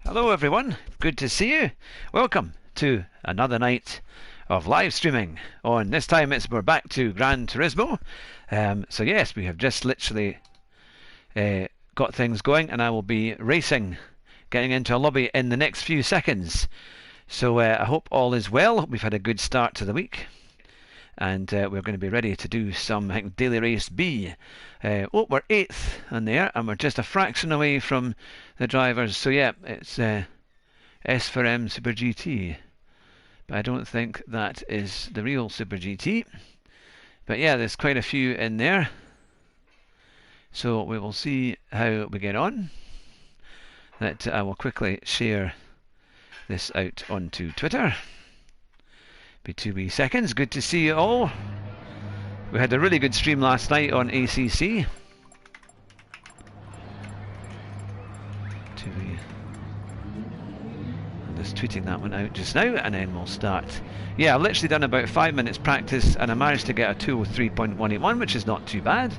Hello everyone, good to see you. Welcome to another night of live streaming. On this time we're back to Gran Turismo. So yes, we have just literally got things going, and I will be racing, getting into a lobby in the next few seconds. So I hope all is well. Hope we've had a good start to the week. And we're going to be ready to do some Daily Race B. We're 8th on there, and we're just a fraction away from the drivers. So yeah, it's S for M Super GT. But I don't think that is the real Super GT. But yeah, there's quite a few in there. So we will see how we get on. That I will quickly share this out onto Twitter. Be 2 wee seconds. Good to see you all. We had a really good stream last night on ACC. I'm just tweeting that one out just now, and then we'll start. Yeah, I've literally done about 5 minutes practice, and I managed to get a 203.181, which is not too bad.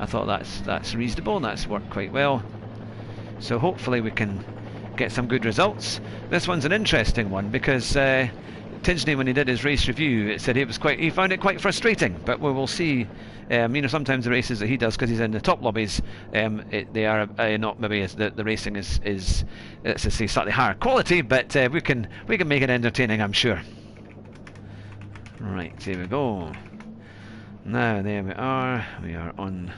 I thought that's reasonable, and that's worked quite well. So hopefully we can get some good results. This one's an interesting one because Tidgney, when he did his race review, it said he found it quite frustrating. But we will see. Sometimes the races that he does, because he's in the top lobbies, they are not maybe as the racing is let's just say slightly higher quality. But we can make it entertaining, I'm sure. Right, here we go. Now there we are. We are on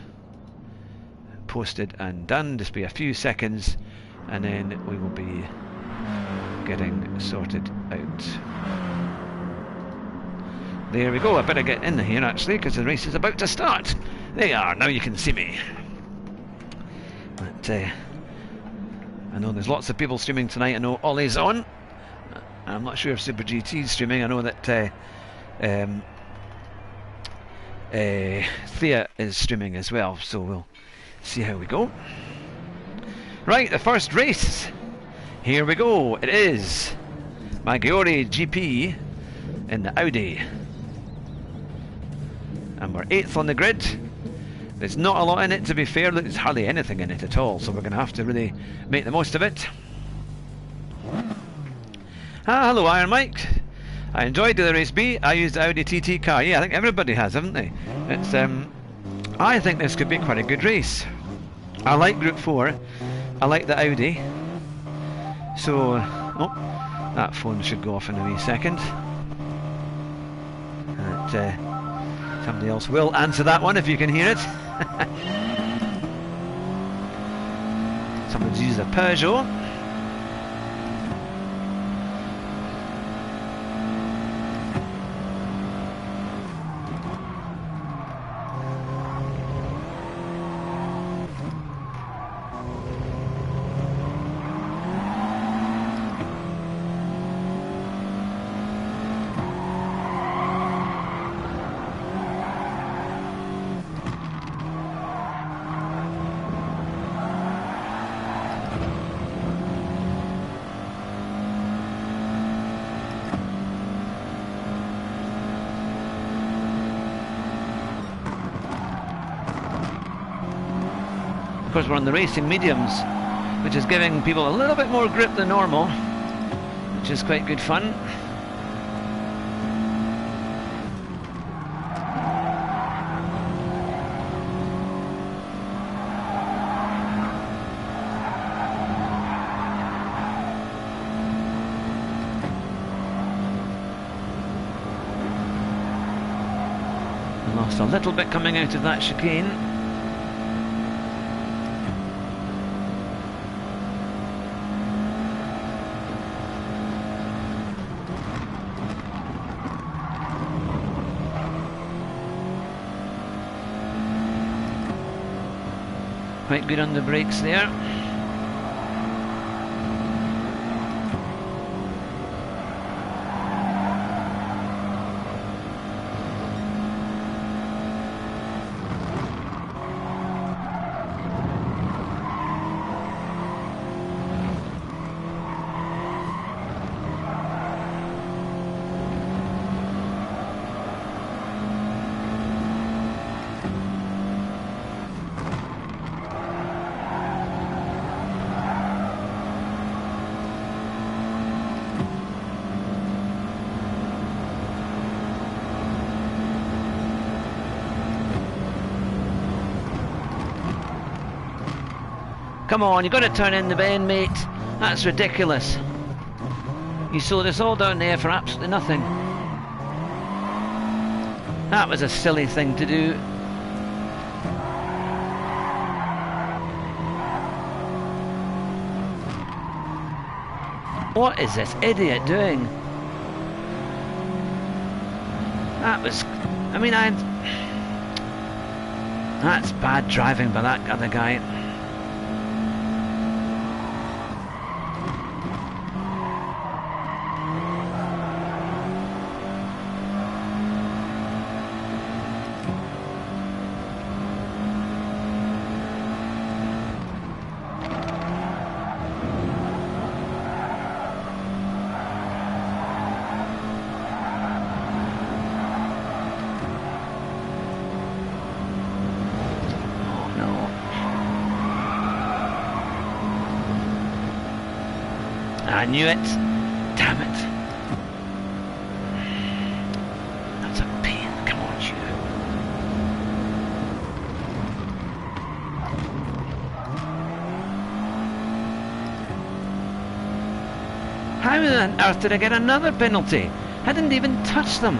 posted and done. Just be a few seconds, and then we will be getting sorted out. There we go. I better get in here actually, because the race is about to start. There you are. Now you can see me. But I know there's lots of people streaming tonight. I know Ollie's on. I'm not sure if Super GT's streaming. I know that Thea is streaming as well. So we'll see how we go. Right, the first race. Here we go. It is Maggiore GP in the Audi. And we're 8th on the grid. There's not a lot in it, to be fair. There's hardly anything in it at all, so we're going to have to really make the most of it. Hello Iron Mike. I enjoyed the race B. I used the Audi TT car. Yeah, I think everybody has, haven't they? It's I think this could be quite a good race. I like Group 4. I like the Audi. So, that phone should go off in a wee second. And, somebody else will answer that one if you can hear it. Someone's used a Peugeot. Of course, we're on the racing mediums, which is giving people a little bit more grip than normal, which is quite good fun. I lost a little bit coming out of that chicane. Quite good on the brakes there. Come on, you've got to turn in the bend, mate. That's ridiculous. You slowed us all down there for absolutely nothing. That was a silly thing to do. What is this idiot doing? That was... I mean, that's bad driving by that other guy. I knew it. Damn it. That's a pain. Come on, you. How on earth did I get another penalty? I didn't even touch them.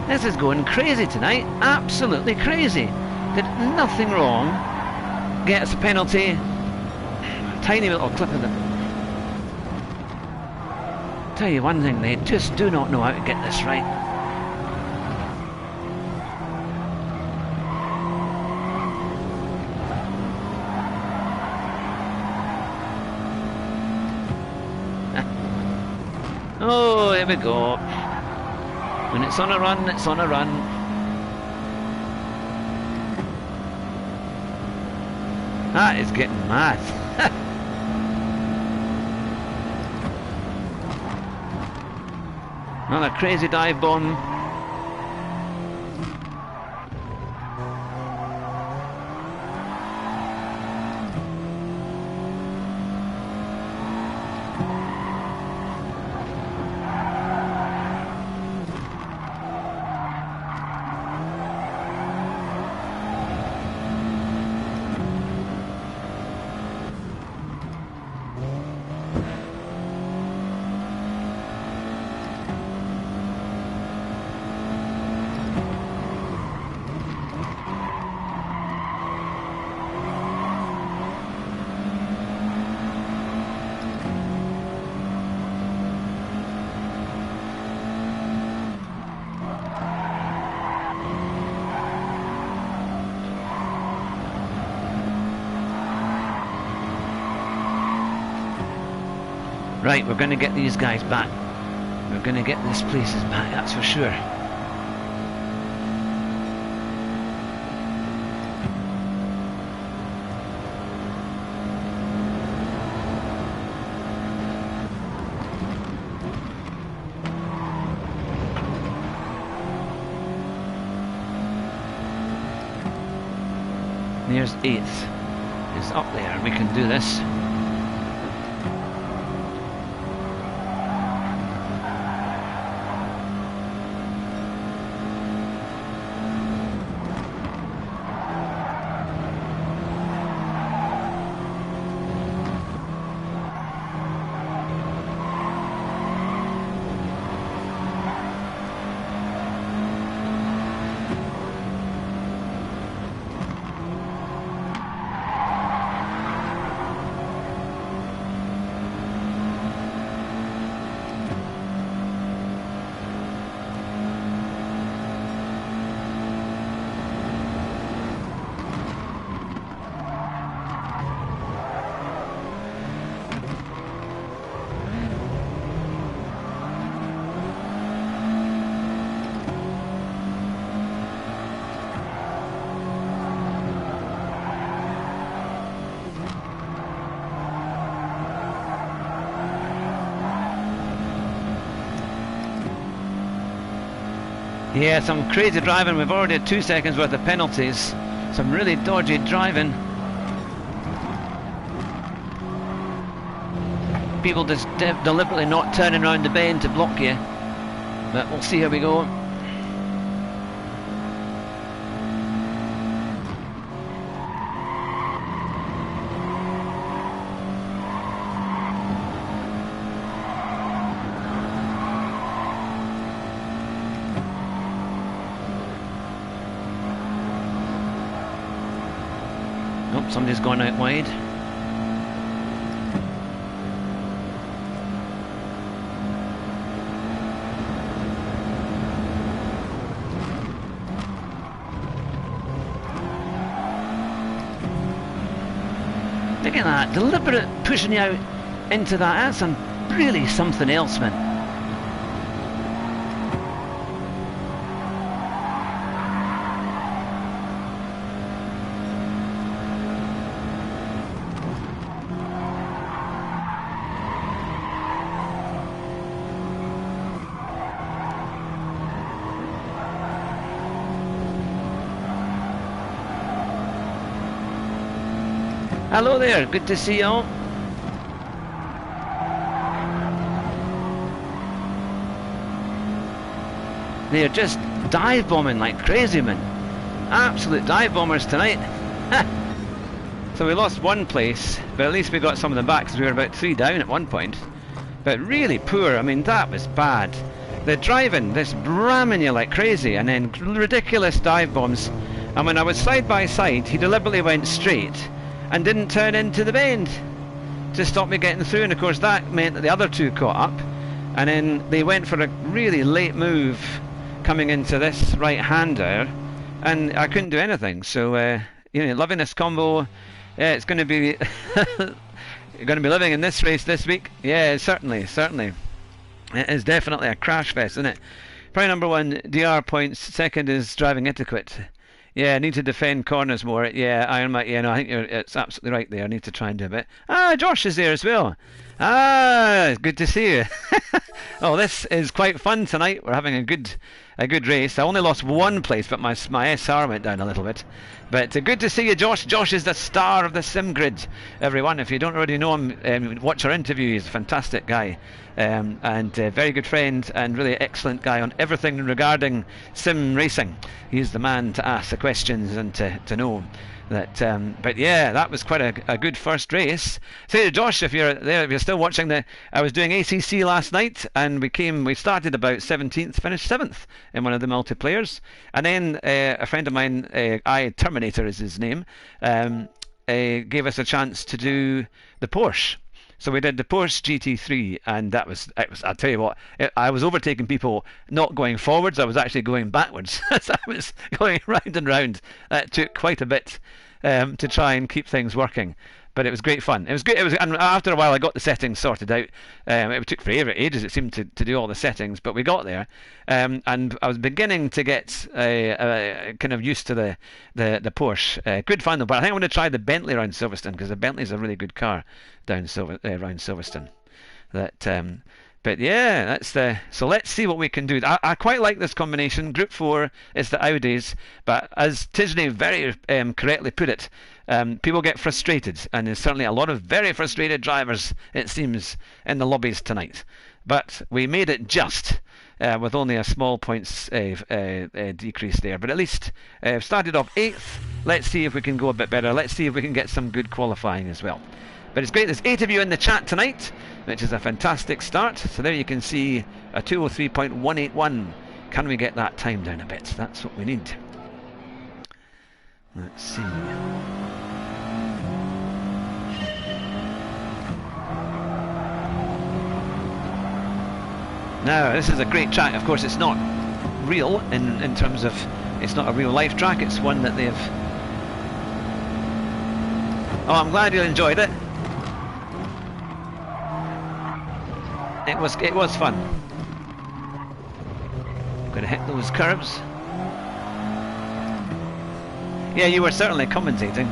This is going crazy tonight. Absolutely crazy. Did nothing wrong. Gets a penalty. A tiny little clip of them. Tell you one thing, they just do not know how to get this right. Oh, here we go. When it's on a run, it's on a run. That is getting mad. Another crazy dive bomb. Right, we're going to get these guys back. We're going to get these places back, that's for sure. There's 8th. Is up there, we can do this. Yeah, some crazy driving. We've already had 2 seconds worth of penalties. Some really dodgy driving. People just deliberately not turning around the bend to block you. But we'll see how we go. Somebody's gone out wide. Look at that, deliberate pushing you out into that. That's really something else, man. Hello there, good to see you all. They're just dive bombing like crazy, man. Absolute dive bombers tonight. So we lost one place, but at least we got some of them back because we were about 3 down at one point. But really poor, I mean that was bad. They're driving, this ramming you like crazy, and then ridiculous dive bombs. And when I was side by side, he deliberately went straight and didn't turn into the bend to stop me getting through, and of course that meant that the other two caught up, and then they went for a really late move coming into this right-hander, and I couldn't do anything. So you know, loving this combo. Yeah, it's going to be you're going to be living in this race this week. Yeah, certainly it is definitely a crash fest, isn't it? Probably number 1 DR points, second is driving etiquette. Yeah, I need to defend corners more. Yeah, Ironman. Yeah, no, I think it's absolutely right there. I need to try and do a bit. Ah, Josh is there as well. Ah, good to see you. Oh, this is quite fun tonight. We're having a good race. I only lost one place, but my SR went down a little bit. But good to see you, Josh. Josh is the star of the Sim Grid, everyone. If you don't already know him, watch our interview. He's a fantastic guy. And a very good friend and really excellent guy on everything regarding sim racing. He's the man to ask the questions and to know that. But yeah, that was quite a good first race. Say to Josh, if you're there, if you're still watching, I was doing ACC last night, and we started about 17th, finished 7th in one of the multiplayers, and then a friend of mine, Terminator is his name, gave us a chance to do the Porsche. So we did the Porsche GT3, and it was. I'll tell you what, I was overtaking people, not going forwards. I was actually going backwards. So I was going round and round. It took quite a bit to try and keep things working, but it was great fun. It was good. And after a while, I got the settings sorted out. It took forever, ages. It seemed to do all the settings, but we got there. And I was beginning to get kind of used to the Porsche. Good fun though. But I think I'm going to try the Bentley around Silverstone, because the Bentley's a really good car around Silverstone. But yeah, that's so let's see what we can do. I quite like this combination. Group 4 is the Audis, but as Tisney very correctly put it, people get frustrated, and there's certainly a lot of very frustrated drivers, it seems, in the lobbies tonight. But we made it just with only a small points decrease there. But at least started off 8th. Let's see if we can go a bit better. Let's see if we can get some good qualifying as well. But it's great, there's 8 of you in the chat tonight, which is a fantastic start. So there you can see a 203.181. Can we get that time down a bit? That's what we need. Let's see. Now, this is a great track. Of course, it's not real in terms of, it's not a real life track. It's one that they've... Oh, I'm glad you enjoyed it. It was fun. Gonna hit those curves. Yeah, you were certainly commentating.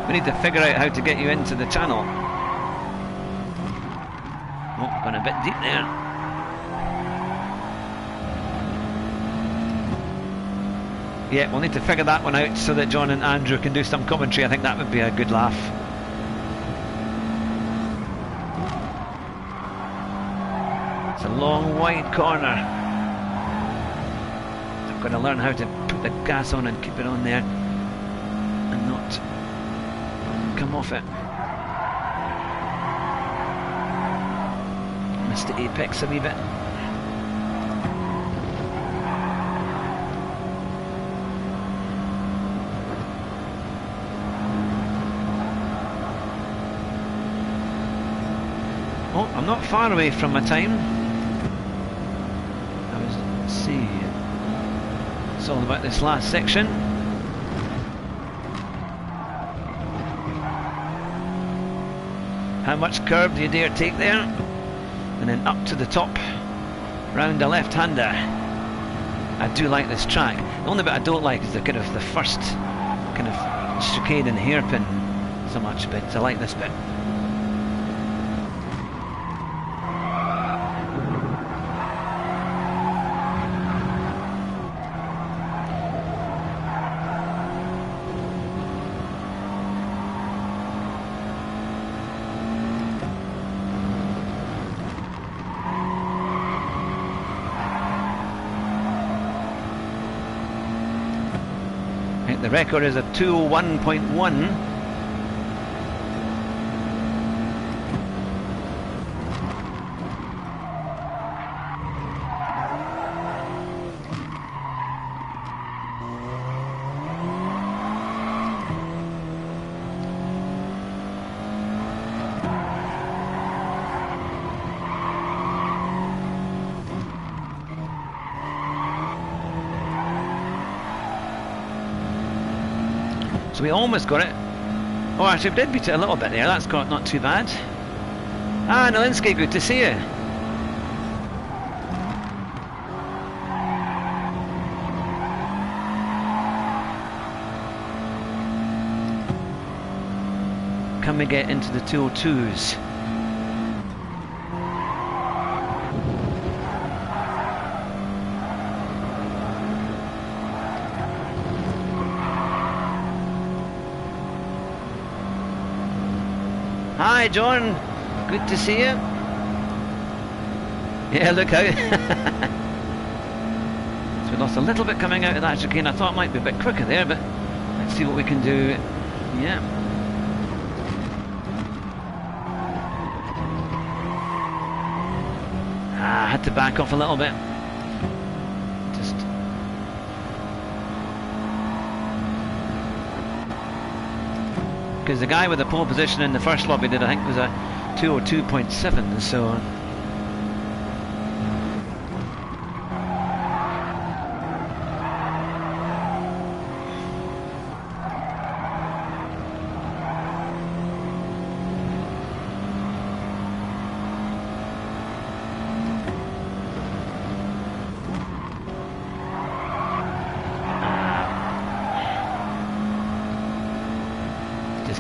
We need to figure out how to get you into the channel. Oh, gone a bit deep there. Yeah, we'll need to figure that one out so that John and Andrew can do some commentary. I think that would be a good laugh. It's a long, wide corner. I'm going to learn how to put the gas on and keep it on there and not come off it. Missed the apex a wee bit. Oh, I'm not far away from my time. Let's see. It's all about this last section. How much curb do you dare take there? And then up to the top, round a left-hander. I do like this track. The only bit I don't like is the kind of the first kind of chicane and hairpin so much, but I like this bit. The record is a 201.1. So we almost got it. Oh, actually, we did beat it a little bit there. That's not too bad. Ah, Nalinsky, good to see you. Can we get into the 202s? Hi John, good to see you. Yeah, look out. So we lost a little bit coming out of that chicane. I thought it might be a bit quicker there, but let's see what we can do. Yeah. I had to back off a little bit. Just because the guy with the pole position in the first lobby did, I think, was a 202.7, so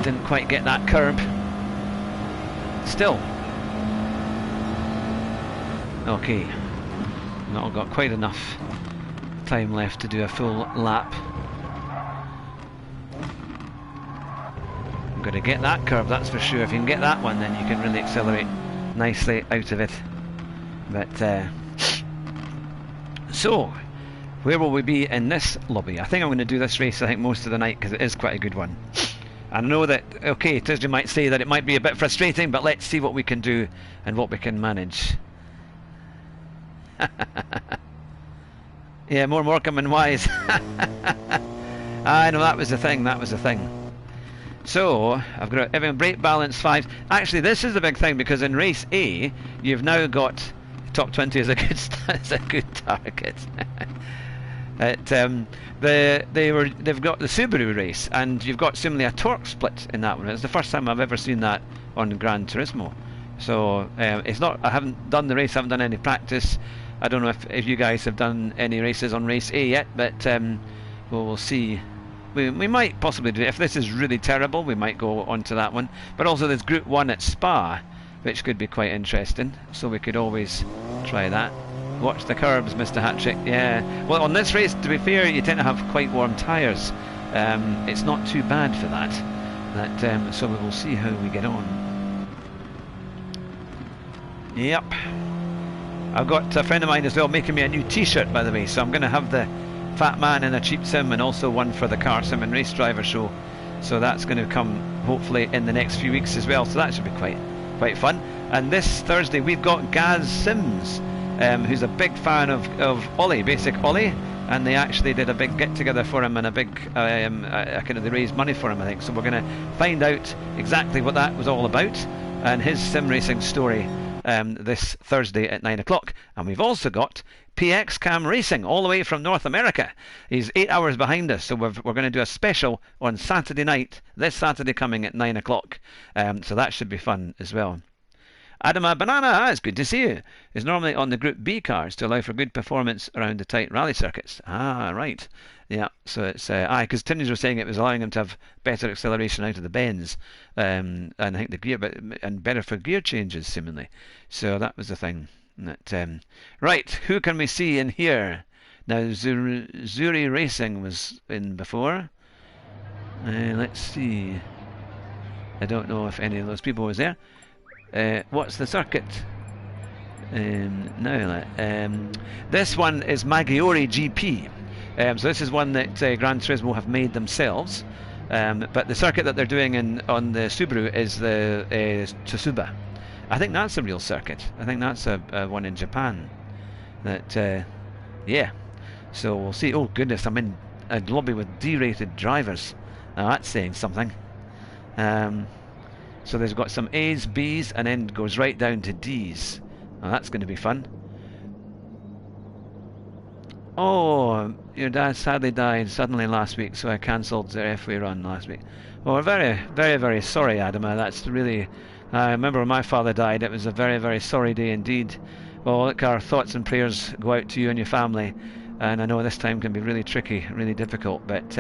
didn't quite get that curb. Still. Okay. Not got quite enough time left to do a full lap. I'm going to get that curb, that's for sure. If you can get that one, then you can really accelerate nicely out of it. But so, where will we be in this lobby? I think I'm going to do this race, I think, most of the night, because it is quite a good one. I know that, okay, Tisdale might say that it might be a bit frustrating, but let's see what we can do and what we can manage. Yeah, more Morecambe and Wise. I know, that was the thing, that was the thing. So, I've got everything, brake balance 5. Actually, this is the big thing, because in race A, you've now got top 20 as a good, as a good target. They've got the Subaru race, and you've got similarly a torque split in that one. It's the first time I've ever seen that on Gran Turismo. So it's not. I haven't done the race. I haven't done any practice. I don't know if you guys have done any races on race A yet, but we'll see. We might possibly do it. If this is really terrible, we might go on to that one. But also there's Group 1 at Spa, which could be quite interesting. So we could always try that. Watch the curbs, Mr. Hattrick. Yeah. Well, on this race, to be fair, you tend to have quite warm tyres. It's not too bad for that. So we will see how we get on. Yep. I've got a friend of mine as well making me a new T-shirt, by the way. So I'm going to have the Fat Man in a Cheap Sim and also one for the Car Sim and Race Driver show. So that's going to come hopefully in the next few weeks as well. So that should be quite fun. And this Thursday we've got Gaz Sims. Who's a big fan of Ollie, Basic Ollie, and they actually did a big get together for him and a big kind of they raised money for him, I think. So we're going to find out exactly what that was all about, and his sim racing story this Thursday at 9 o'clock. And we've also got PX Cam Racing all the way from North America. He's 8 hours behind us, so we're going to do a special on Saturday night, this Saturday coming at 9 o'clock. So that should be fun as well. Adama Banana, it's good to see you. Is normally on the Group B cars to allow for good performance around the tight rally circuits. Ah, right. Yeah, so it's because Timneys was saying it was allowing him to have better acceleration out of the bends, and I think the gear, and better for gear changes seemingly. So that was the thing. That right, who can we see in here? Now Zuri Racing was in before. Let's see. I don't know if any of those people was there. What's the circuit? This one is Maggiore GP. So this is one that Gran Turismo have made themselves. But the circuit that they're doing on the Subaru is the Tsukuba. I think that's a real circuit. I think that's a one in Japan. Yeah. So we'll see. Oh goodness, I'm in a lobby with D-rated drivers. Now that's saying something. So there's got some A's, B's, and then goes right down to D's. Now that's going to be fun. Oh, your dad sadly died suddenly last week, so I cancelled the F-Way run last week. Oh, we're very, very, very sorry, Adama. That's really... I remember when my father died, it was a very, very sorry day indeed. Well, look, our thoughts and prayers go out to you and your family. And I know this time can be really tricky, really difficult, but...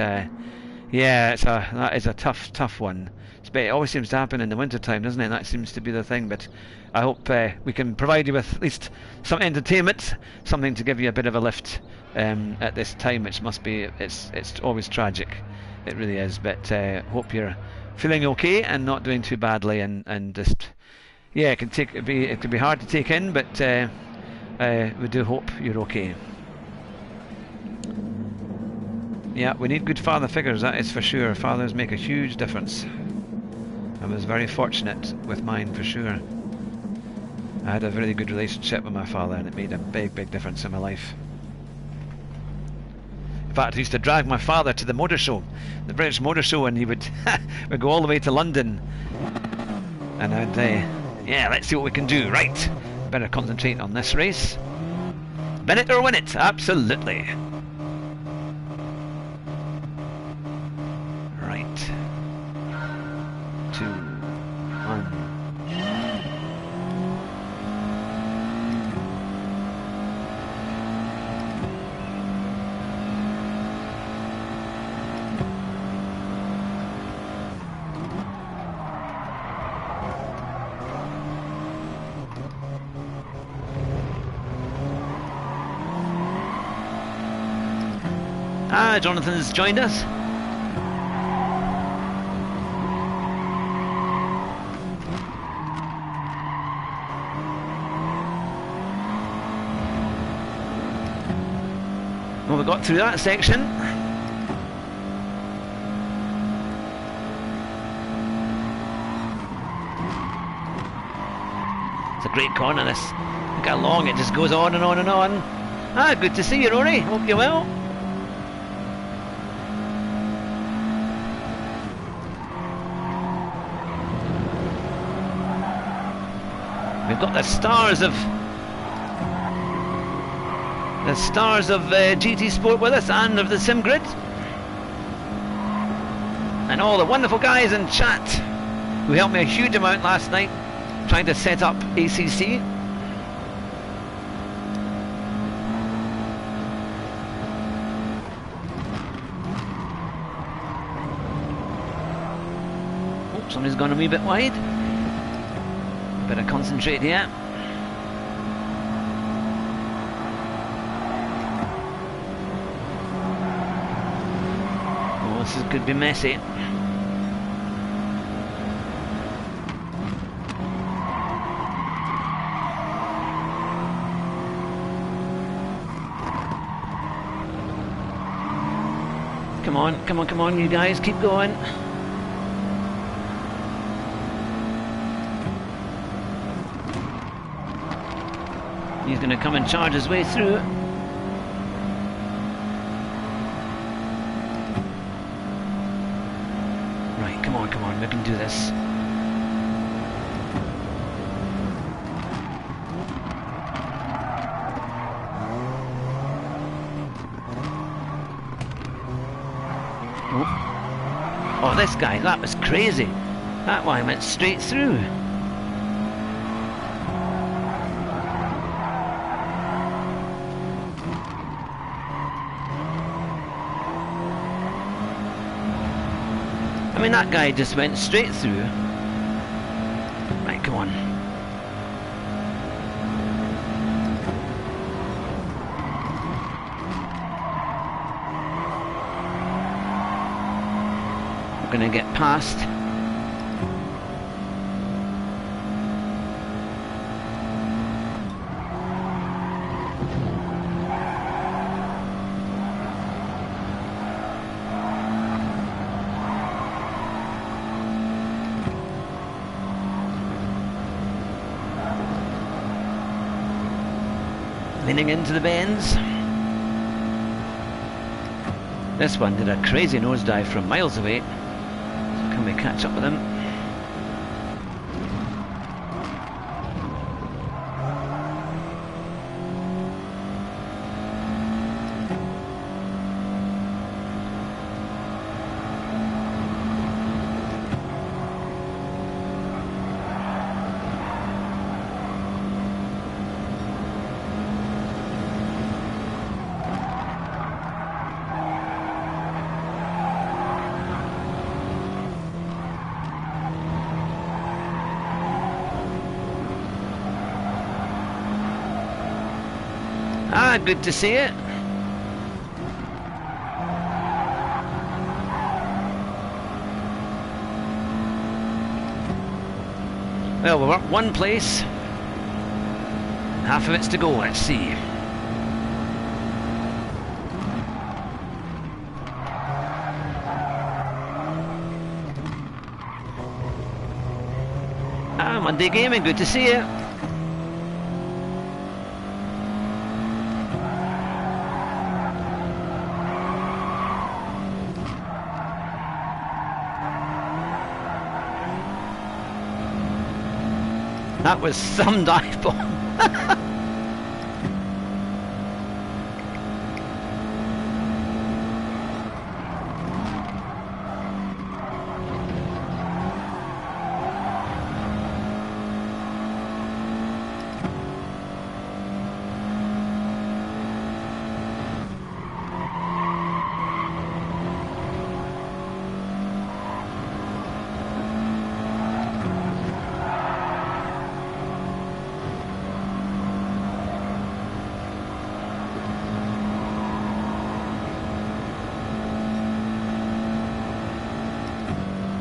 yeah, that is a tough one. It always seems to happen in the winter time, doesn't it? That seems to be the thing. But I hope we can provide you with at least some entertainment, something to give you a bit of a lift at this time, which must be it's always tragic. It really is. But hope you're feeling okay and not doing too badly, and just it can be hard to take in, but we do hope you're okay. Yeah, we need good father figures, that is for sure. Fathers make a huge difference. I was very fortunate with mine, for sure. I had a really good relationship with my father, and it made a big, big difference in my life. In fact, I used to drag my father to the motor show, the British Motor Show, and he would we'd go all the way to London. And I'd, yeah, let's see what we can do. Right, better concentrate on this race. Win it or win it, absolutely. Right. 2, 1. Jonathan's joined us. Well, we got through that section. It's a great corner, this. Look how long it just goes on and on and on. Ah, good to see you, Rory. Hope you're well. We've got the stars of GT Sport with us, and of the Sim Grid, and all the wonderful guys in chat who helped me a huge amount last night trying to set up ACC. Oh, somebody's gone a wee bit wide. Better concentrate here. Oh, this could be messy. Come on, come on, come on, you guys, keep going. He's going to come and charge his way through. Right, come on, we can do this. this guy, that was crazy. That one went straight through. I mean, that guy just went straight through. Right, come on. We're going to get past. Leaning into the bends. This one did a crazy nosedive from miles away. So can we catch up with him? Ah, good to see it. Well, we're up one place. Half of it's to go, let's see. Ah, Monday Gaming, good to see you. That was some dive bomb.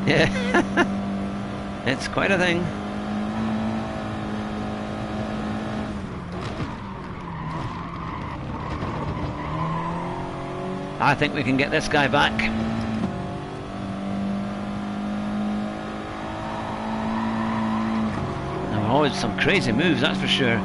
Yeah, it's quite a thing. I think we can get this guy back. There were always some crazy moves, that's for sure.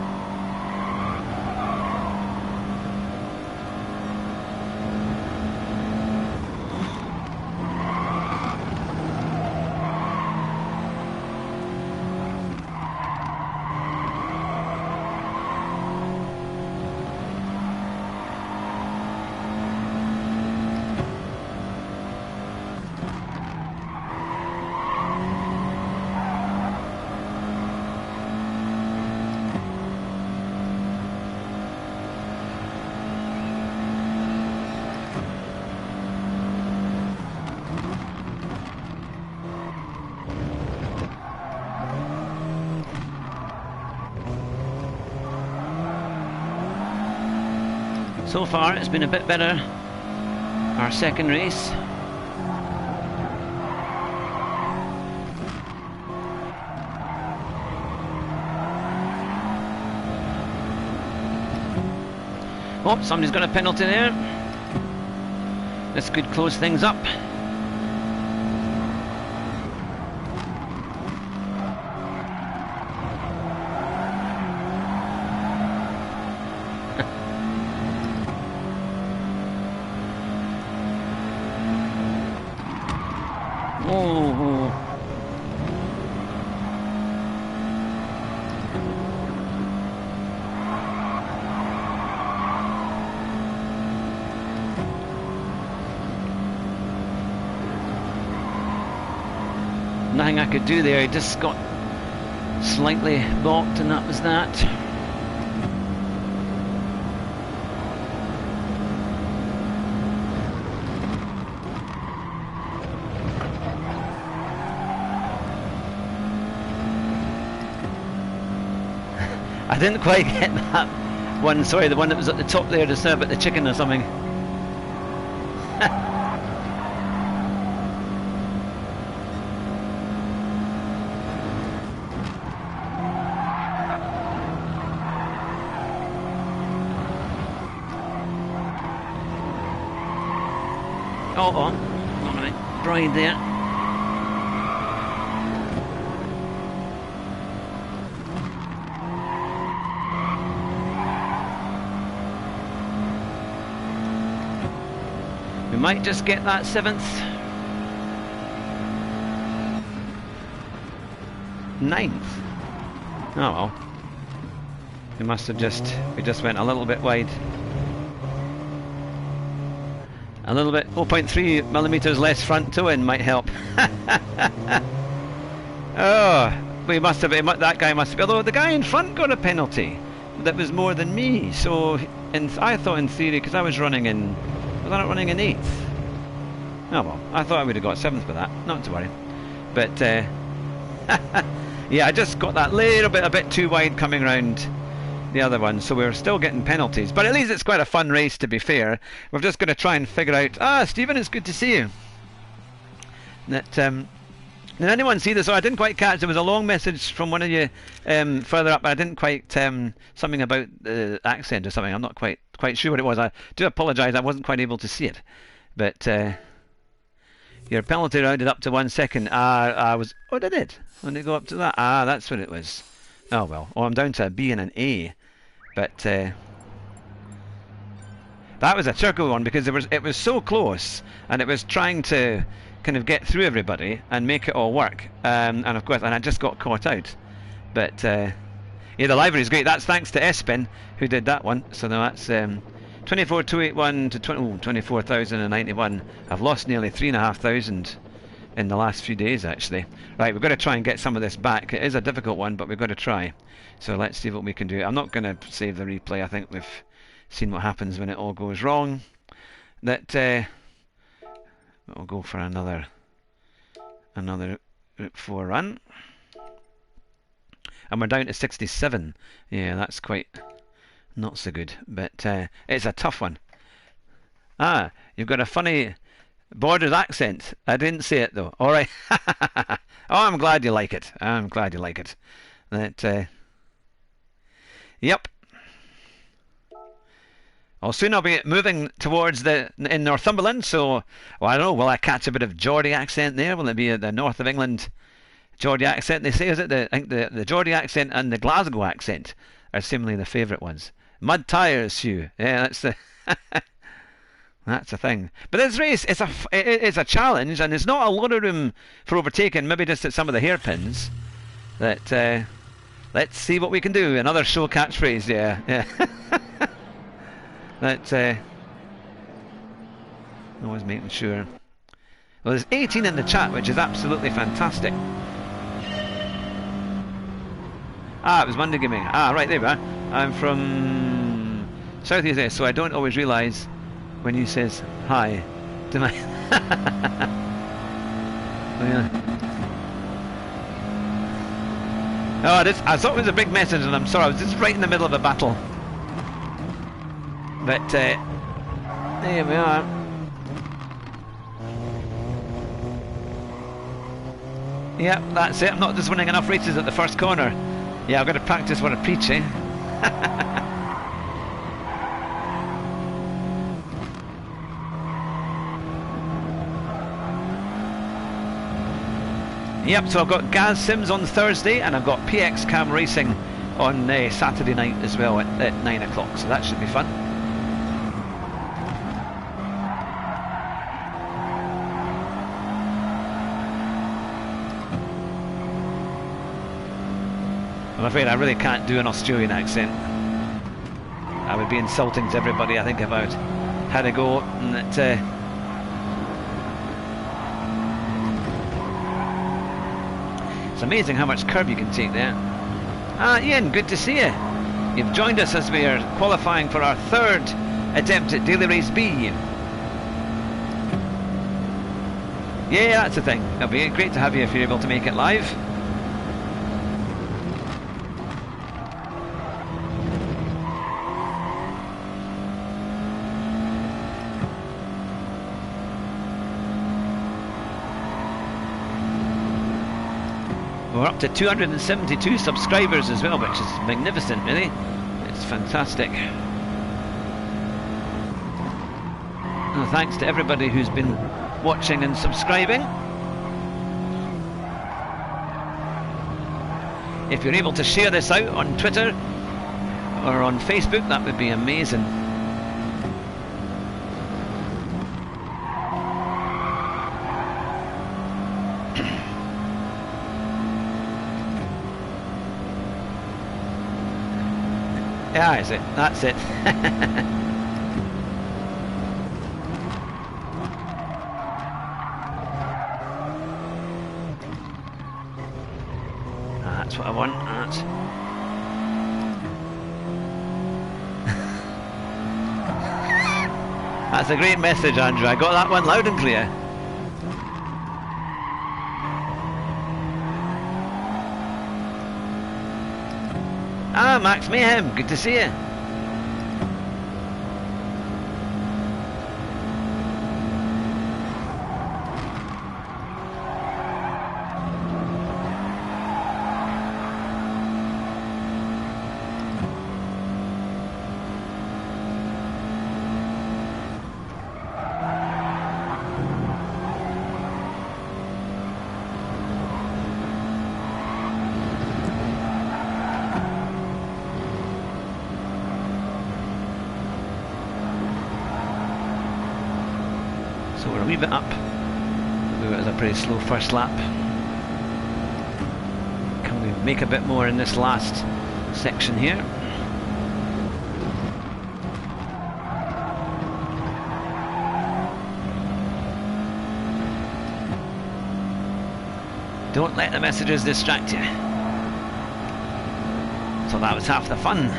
So far it's been a bit better, our second race. Oh, somebody's got a penalty there. This could close things up. Oh. nothing I could do there. He just got slightly balked, and that was that. I didn't quite get that one, sorry, the one that was at the top there just now about the chicken or something. Alright, bride there. We might just get that 7th. 9th. Oh well. We must have we just went a little bit wide. A little bit, 0.3 millimeters less front toe in might help. Oh, we must have, that guy must have, although the guy in front got a penalty that was more than me, so I thought in theory, because I was running in, was I not running in 8th? Oh well, I thought I would have got 7th with that, not to worry. But, yeah, I just got that little bit, a bit too wide coming round the other one, so we're still getting penalties, but at least it's quite a fun race, to be fair. We're just going to try and figure out, Stephen, it's good to see you. That, did anyone see this? Oh, I didn't quite catch, there was a long message from one of you further up, but I didn't quite, something about the accent or something, I'm not quite sure what it was. I do apologise, I wasn't quite able to see it, but your penalty rounded up to 1 second. I was, oh, did it? When did it go up to that? That's what it was. Oh well, I'm down to a B and an A, but that was a tricky one because it was so close, and it was trying to kind of get through everybody and make it all work, and of course, and I just got caught out. But yeah, the library is great. That's thanks to Espen who did that one. So now that's 24,281 to 24,091. I've lost nearly 3,500 in the last few days, actually. Right, we've got to try and get some of this back. It is a difficult one, but we've got to try. So let's see what we can do. I'm not going to save the replay. I think we've seen what happens when it all goes wrong. That we'll go for another Route 4 run. And we're down to 67. Yeah, that's quite not so good, but it's a tough one. You've got a funny Borders accent. I didn't say it though. All right. Oh, I'm glad you like it. I'm glad you like it. That. Yep. Well, soon I'll be moving towards in Northumberland. So, well, I don't know. Will I catch a bit of Geordie accent there? Will it be the north of England Geordie accent? They say, is it? I think the Geordie accent and the Glasgow accent are seemingly the favourite ones. Mud tyres, Hugh. Yeah, that's the. That's the thing. But this race is a challenge, and there's not a lot of room for overtaking. Maybe just at some of the hairpins. That let's see what we can do. Another show catchphrase, yeah. That always making sure. Well, there's 18 in the chat, which is absolutely fantastic. It was Monday Gaming. Right, there we are. I'm from South East, so I don't always realise when he says hi to my. Oh, yeah. I thought it was a big message, and I'm sorry, I was just right in the middle of a battle. But there we are. Yep, that's it. I'm not just winning enough races at the first corner. Yeah, I've got to practice what I preach, eh? Yep, so I've got Gaz Sims on Thursday, and I've got PX Cam Racing on Saturday night as well at 9 o'clock, so that should be fun. I'm afraid I really can't do an Australian accent. I would be insulting to everybody, I think, if I had a go. And that, It's amazing how much curb you can take there. Ian, good to see you. You've joined us as we are qualifying for our third attempt at Daily Race B. Yeah, that's the thing. It'll be great to have you if you're able to make it live. We're up to 272 subscribers as well, which is magnificent, really. It's fantastic. Well, thanks to everybody who's been watching and subscribing. If you're able to share this out on Twitter or on Facebook, that would be amazing. Yeah, is it? That's it. That's what I want. That's a great message, Andrew. I got that one loud and clear. Max Mayhem, good to see you. We're a wee bit up. It was a pretty slow first lap. Can we make a bit more in this last section here? Don't let the messages distract you. So that was half the fun.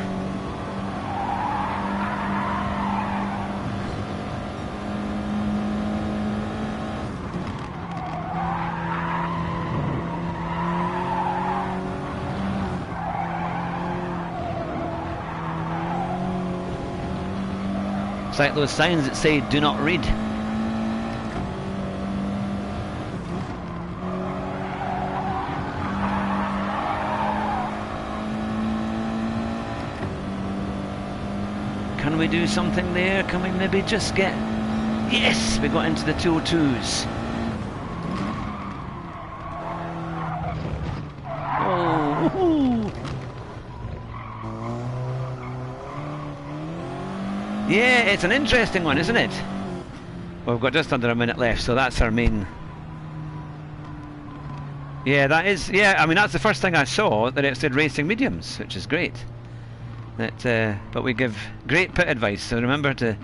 It's like those signs that say do not read. Can we do something there? Can we maybe just get... Yes! We got into the 202s. Oh! Woohoo! Yeah, it's an interesting one, isn't it? Well, we've got just under a minute left, so that's our main... Yeah, that is... Yeah, I mean, that's the first thing I saw, that it said racing mediums, which is great. But we give great pit advice, so remember to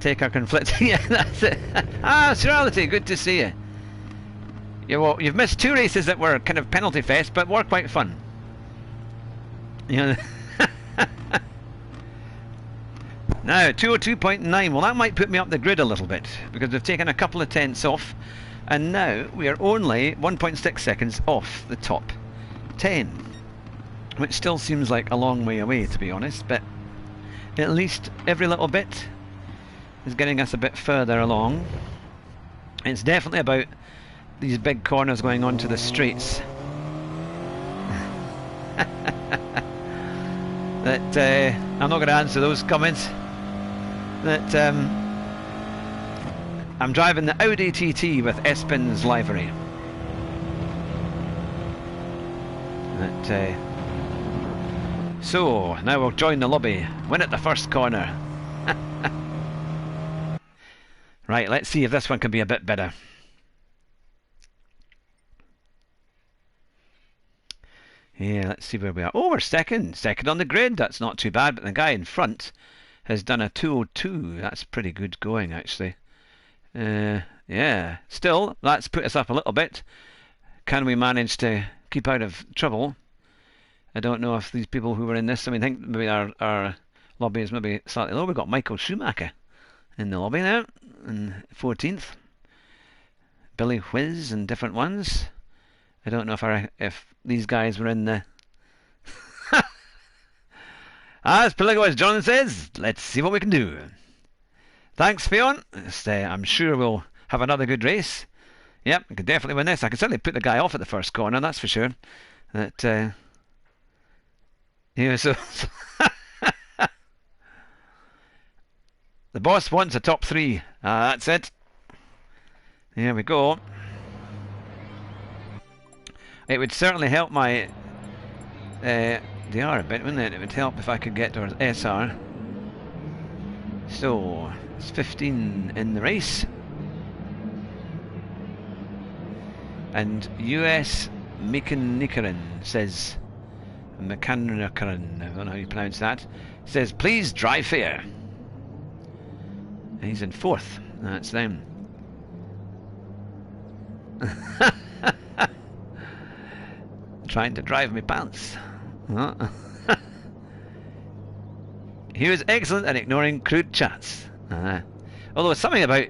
take our conflicting... Yeah, that's it. Surreality, good to see you. Yeah, well, you've missed two races that were kind of penalty fest, but were quite fun. You know... Now, 202.9, well that might put me up the grid a little bit, because we've taken a couple of tenths off, and now we are only 1.6 seconds off the top 10, which still seems like a long way away, to be honest, but at least every little bit is getting us a bit further along. It's definitely about these big corners going onto the straights that I'm not going to answer those comments. That I'm driving the Audi TT with Espin's livery. So now we'll join the lobby. Win at the first corner. Right, let's see if this one can be a bit better. Yeah, let's see where we are. Oh, we're second on the grid. That's not too bad, but the guy in front has done a 202. That's pretty good going, actually. Yeah, still, that's put us up a little bit. Can we manage to keep out of trouble. I don't know if these people who were in this, I think maybe our lobby is maybe slightly low. We've got Michael Schumacher in the lobby now, in 14th. Billy Whiz and different ones. I don't know if these guys were in the... As Peligo, as John says, let's see what we can do. Thanks, Fionn. I'm sure we'll have another good race. Yep, we could definitely win this. I can certainly put the guy off at the first corner, that's for sure. That, yeah, so... The boss wants a top 3. That's it. Here we go. It would certainly help my DR a bit, wouldn't it? It would help if I could get to SR. So, it's 15 in the race. And US Mekanikaran says, Mekanikaran, I don't know how you pronounce that, says, please drive fair. And he's in 4th. That's them. Trying to drive me pants. He was excellent at ignoring crude chats. Although something about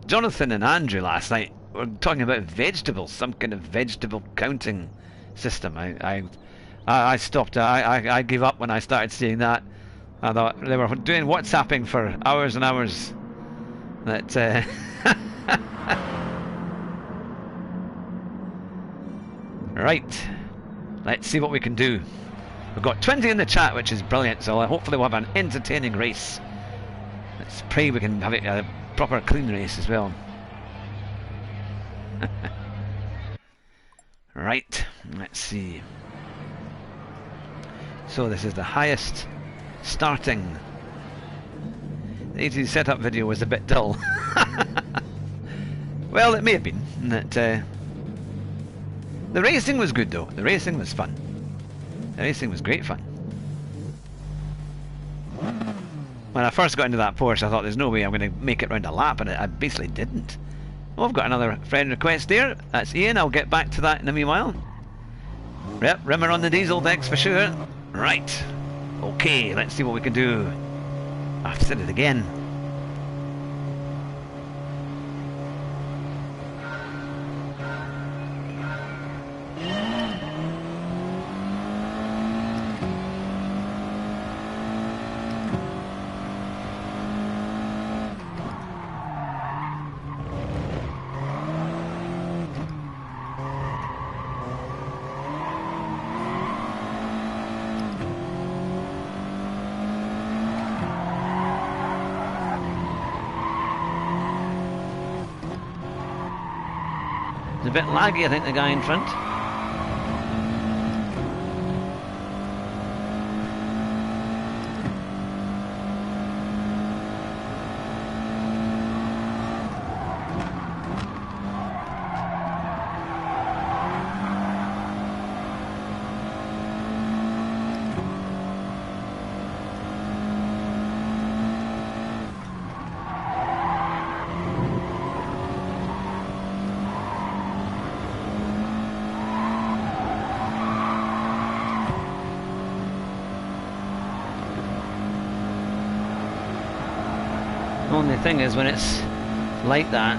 Jonathan and Andrew last night were talking about vegetables, some kind of vegetable counting system. I stopped. I gave up when I started seeing that. I thought they were doing WhatsApping for hours and hours. That. Right. Let's see what we can do. We've got 20 in the chat, which is brilliant, so hopefully we'll have an entertaining race. Let's pray we can have it a proper clean race as well. Right, let's see. So this is the highest starting. The AT setup video was a bit dull. Well, it may have been. That, the racing was good though. The racing was fun. The racing was great fun. When I first got into that Porsche, I thought there's no way I'm going to make it round a lap, and I basically didn't. Oh, I've got another friend request there. That's Ian. I'll get back to that in a wee while. Yep, Rimmer on the diesel decks for sure. Right. Okay, let's see what we can do. I've said it again. It's a bit laggy, I think, the guy in front. Only thing is when it's like that,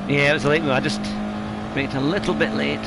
yeah, it was a late move. I just braked a little bit late.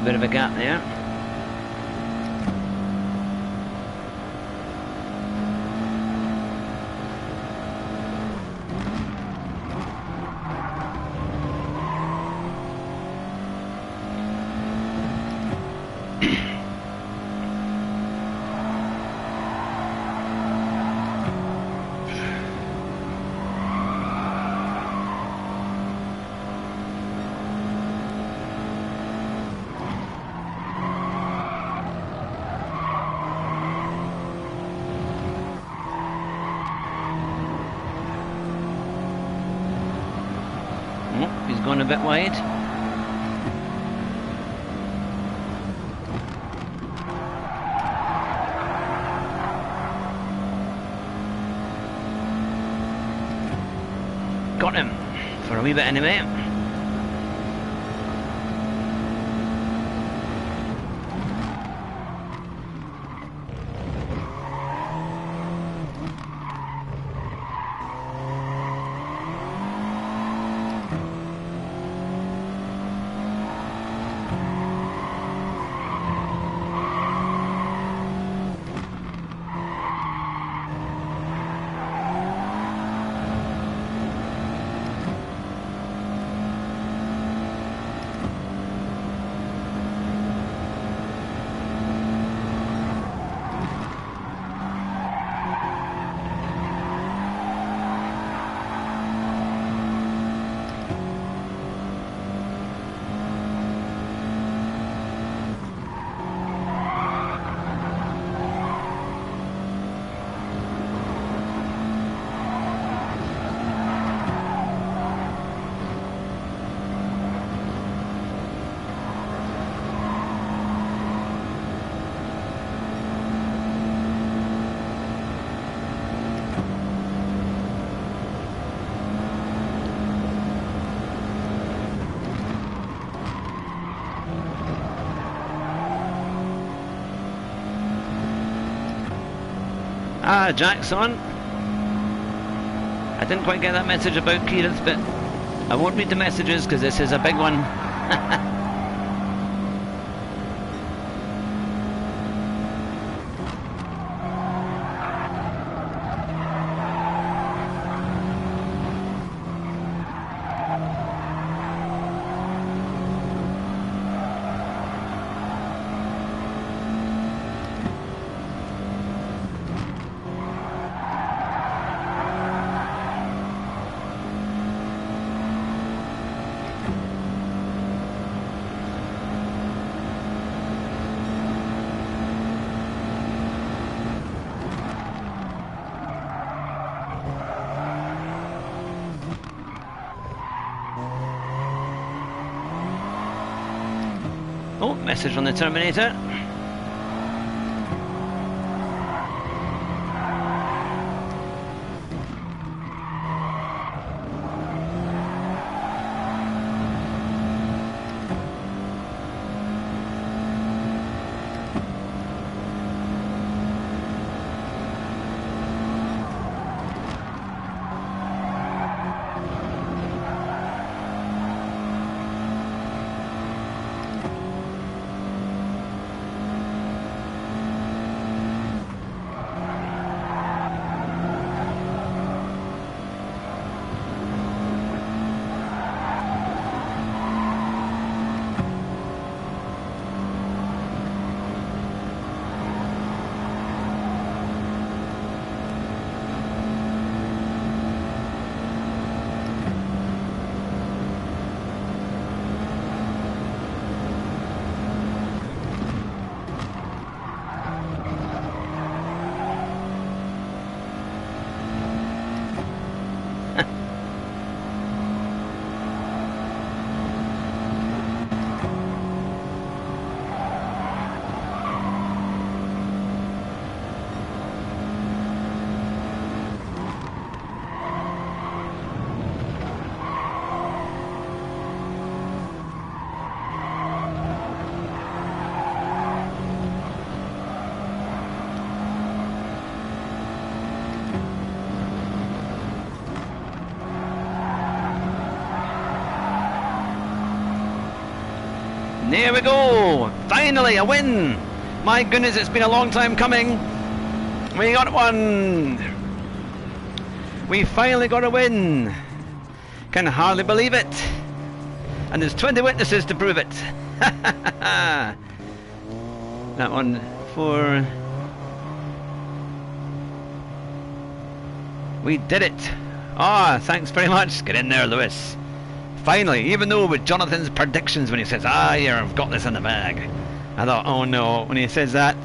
bit of a gap there. He's going a bit wide. Got him for a wee bit anyway. Ah, Jack's on. I didn't quite get that message about Kieran's, but I won't read the messages because this is a big one. Oh, message on the Terminator. There we go! finally a win! My goodness, it's been a long time coming. We got one. We finally got a win. Can hardly believe it. And there's 20 witnesses to prove it. That one for... We did it. Ah, thanks very much. Get in there, Lewis. Finally, even though with Jonathan's predictions when he says, here, I've got this in the bag. I thought, oh no, when he says that.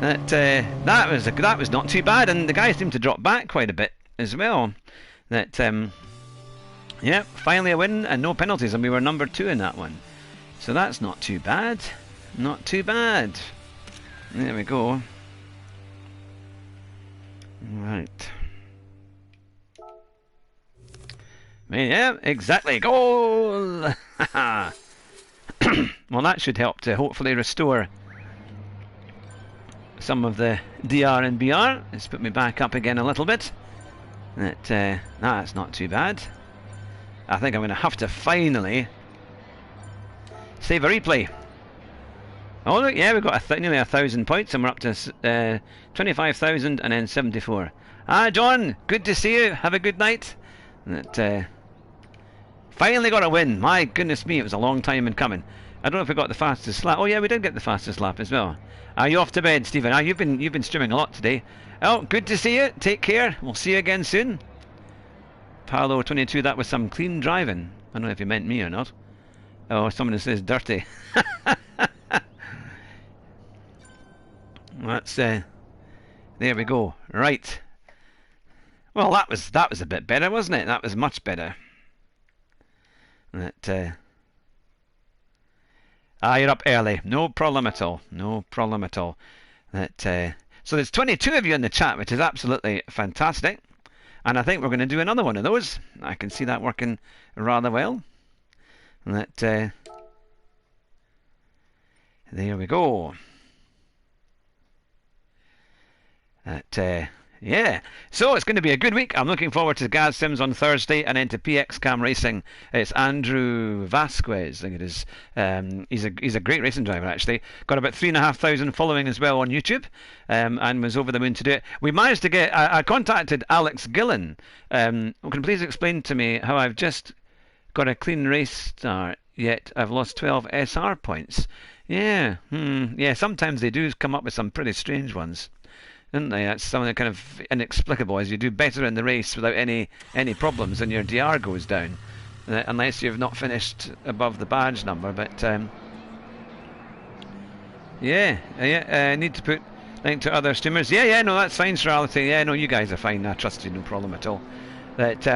that was not too bad, and the guys seemed to drop back quite a bit as well. Yeah, finally a win and no penalties, and we were number 2 in that one. So that's not too bad. Not too bad. There we go. Right. Yeah, exactly. Goal! Well, that should help to hopefully restore some of the DR and BR. Let's put me back up again a little bit. That's not too bad. I think I'm going to have to finally save a replay. Oh look, yeah, we've got nearly 1,000 points, and we're up to 25,000 and then 74. John, good to see you. Have a good night. Finally got a win. My goodness me, it was a long time in coming. I don't know if we got the fastest lap. Oh yeah, we did get the fastest lap as well. Are you off to bed, Stephen? You've been streaming a lot today. Oh, good to see you. Take care. We'll see you again soon. Paolo 22, that was some clean driving. I don't know if you meant me or not. Oh, someone says dirty. That's there we go. Right. Well, that was a bit better, wasn't it? That was much better. You're up early. No problem at all. No problem at all. So there's 22 of you in the chat, which is absolutely fantastic. And I think we're going to do another one of those. I can see that working rather well. There we go. Yeah, so it's going to be a good week. I'm looking forward to Gaz Sims on Thursday, and then to PX Cam Racing. It's Andrew Vasquez, I think it is. He's a great racing driver, actually. Got about 3,500 following as well on YouTube, and was over the moon to do it. We managed to get... I contacted Alex Gillen. Can you please explain to me how I've just got a clean race start, yet I've lost 12 SR points? Yeah, yeah, sometimes they do come up with some pretty strange ones. Don't they? That's something kind of inexplicable, as you do better in the race without any problems, and your DR goes down, unless you've not finished above the badge number. But I need to put link to other streamers. Yeah, no, that's fine, Serality. Yeah, no, you guys are fine. I trust you, no problem at all. But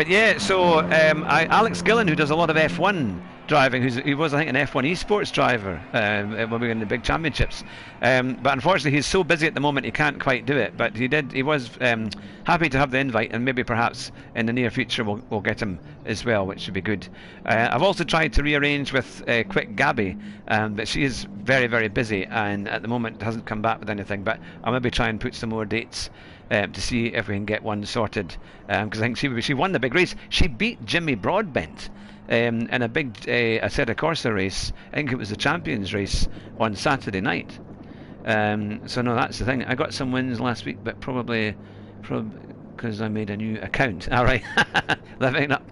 yeah, so Alex Gillen, who does a lot of F1 driving, he was, I think, an F1 esports driver when we were in the big championships, but unfortunately he's so busy at the moment he can't quite do it. But he was happy to have the invite, and maybe perhaps in the near future we'll get him as well, which should be good. I've also tried to rearrange with Quick Gabby, but she is very, very busy, and at the moment hasn't come back with anything. But I'll maybe try and put some more dates to see if we can get one sorted, because I think she won the big race. She beat Jimmy Broadbent in a big Assetto Corsa race. I think it was the Champions race on Saturday night. So no, that's the thing. I got some wins last week, but probably because I made a new account. Alright. Living up.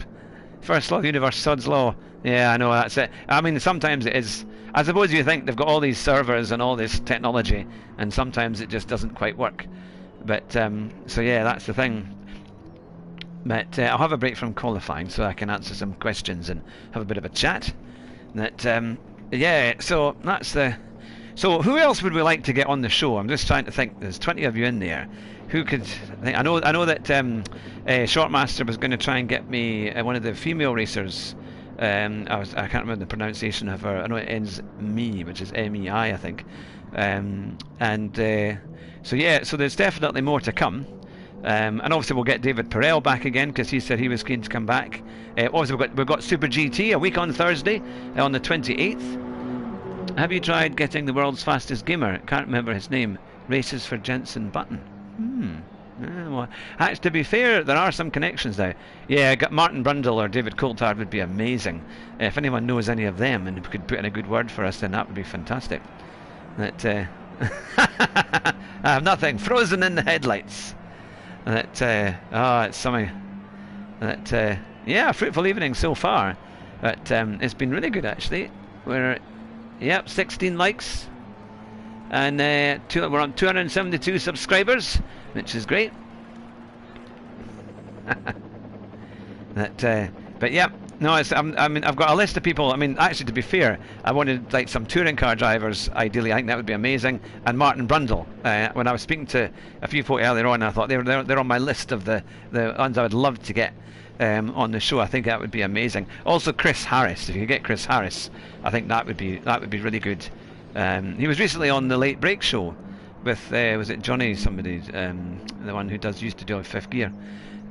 First law of the universe, Sod's law. Yeah, I know, that's it. I mean, sometimes it is. I suppose you think they've got all these servers and all this technology, and sometimes it just doesn't quite work. But so yeah, that's the thing. But I'll have a break from qualifying so I can answer some questions and have a bit of a chat. Yeah, so that's the... So who else would we like to get on the show? I'm just trying to think. There's 20 of you in there. Who could... I know that Shortmaster was going to try and get me one of the female racers. I can't remember the pronunciation of her. I know it ends me, which is M-E-I, I think. So yeah, so there's definitely more to come. And obviously we'll get David Perel back again, because he said he was keen to come back. Obviously we've got Super GT a week on Thursday on the 28th. Have you tried getting the world's fastest gamer? Can't remember his name. Races for Jensen Button. Well, actually, to be fair, there are some connections now. Yeah, Martin Brundle or David Coulthard would be amazing. If anyone knows any of them and could put in a good word for us, then that would be fantastic. That I have nothing. Frozen in the headlights. That it's something. That yeah, a fruitful evening so far. But it's been really good actually. We're 16 likes. And we're on 272 subscribers, which is great. But yeah, no, I mean, I've got a list of people. I mean, actually, to be fair, I wanted like some touring car drivers. Ideally, I think that would be amazing. And Martin Brundle. When I was speaking to a few folk earlier on, I thought they're on my list of the ones I would love to get on the show. I think that would be amazing. Also, Chris Harris. If you could get Chris Harris, I think that would be really good. He was recently on the Late Break Show with was it Johnny somebody, the one who used to do Fifth Gear.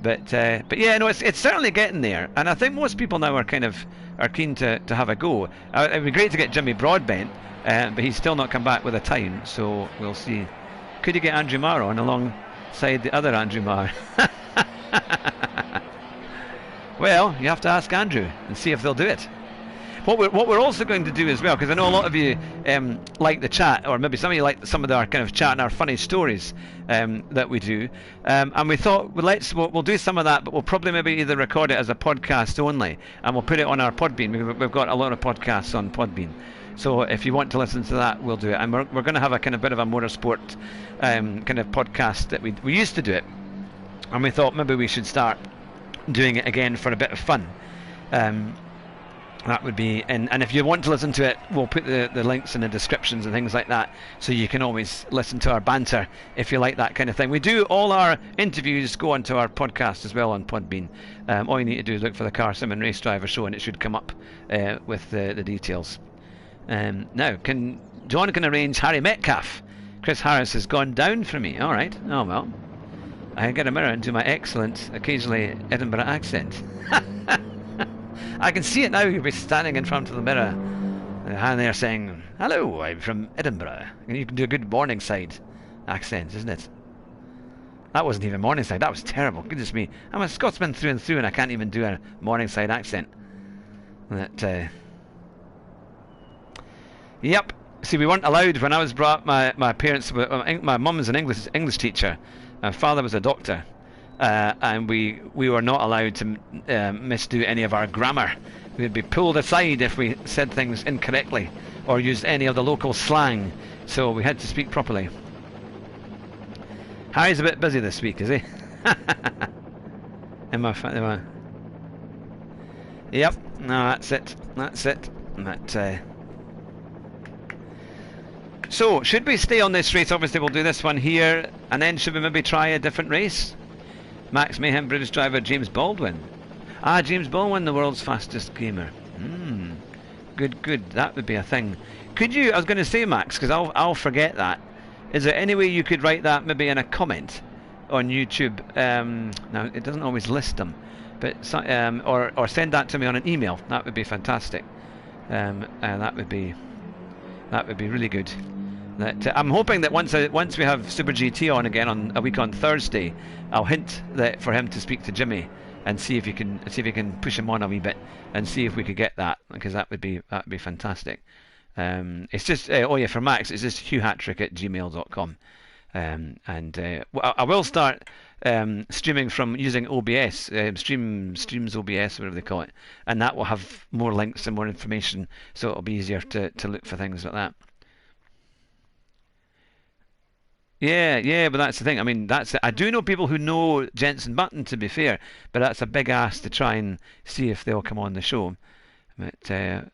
But yeah, no, it's certainly getting there, and I think most people now are keen to have a go. It'd be great to get Jimmy Broadbent, but he's still not come back with a time, so we'll see. Could you get Andrew Marr on alongside the other Andrew Marr? Well, you have to ask Andrew and see if they'll do it. What we're also going to do as well, because I know a lot of you like the chat, or maybe some of you like some of our kind of chat and our funny stories that we do, and we thought we'll do some of that, but we'll probably maybe either record it as a podcast only, and we'll put it on our Podbean. We've got a lot of podcasts on Podbean, so if you want to listen to that, we'll do it. And we're going to have a kind of bit of a motorsport kind of podcast that we used to do it, and we thought maybe we should start doing it again for a bit of fun. That would be, and if you want to listen to it, we'll put the links in the descriptions and things like that, so you can always listen to our banter if you like that kind of thing. We do all our interviews go onto our podcast as well on Podbean. All you need to do is look for the Car Sim and Race Driver Show, and it should come up with the details. Now, John can arrange Harry Metcalf. Chris Harris has gone down for me. All right. Oh well. I can get a mirror and do my excellent, occasionally Edinburgh accent. I can see it now. You'll be standing in front of the mirror and they're saying, "Hello, I'm from Edinburgh." And you can do a good Morningside accent, isn't it? That wasn't even Morningside. That was terrible. Goodness me. I'm a Scotsman through and through, and I can't even do a Morningside accent. Yep. See, we weren't allowed when I was brought up. My parents, my mum was an English teacher. My father was a doctor. And we were not allowed to misdo any of our grammar. We'd be pulled aside if we said things incorrectly or used any of the local slang, so we had to speak properly. Harry's a bit busy this week, is he? Yep, no, that's it. So, should we stay on this race? Obviously we'll do this one here, and then should we maybe try a different race? Max Mayhem, British driver James Baldwin. James Baldwin, the world's fastest gamer. Good. That would be a thing. Could you? I was going to say, Max, because I'll forget that. Is there any way you could write that maybe in a comment on YouTube? Now it doesn't always list them, but or send that to me on an email. That would be fantastic. And that would be really good. I'm hoping that once we have Super GT on again on a week on Thursday, I'll hint that for him to speak to Jimmy and see if you can push him on a wee bit and see if we could get that, because that would be fantastic. It's just for Max, it's just hughhatrick@gmail.com, and I will start streaming from using OBS, streams OBS, whatever they call it, and that will have more links and more information, so it'll be easier to look for things like that. Yeah, but that's the thing. I mean, I do know people who know Jenson Button, to be fair, but that's a big ask to try and see if they'll come on the show. But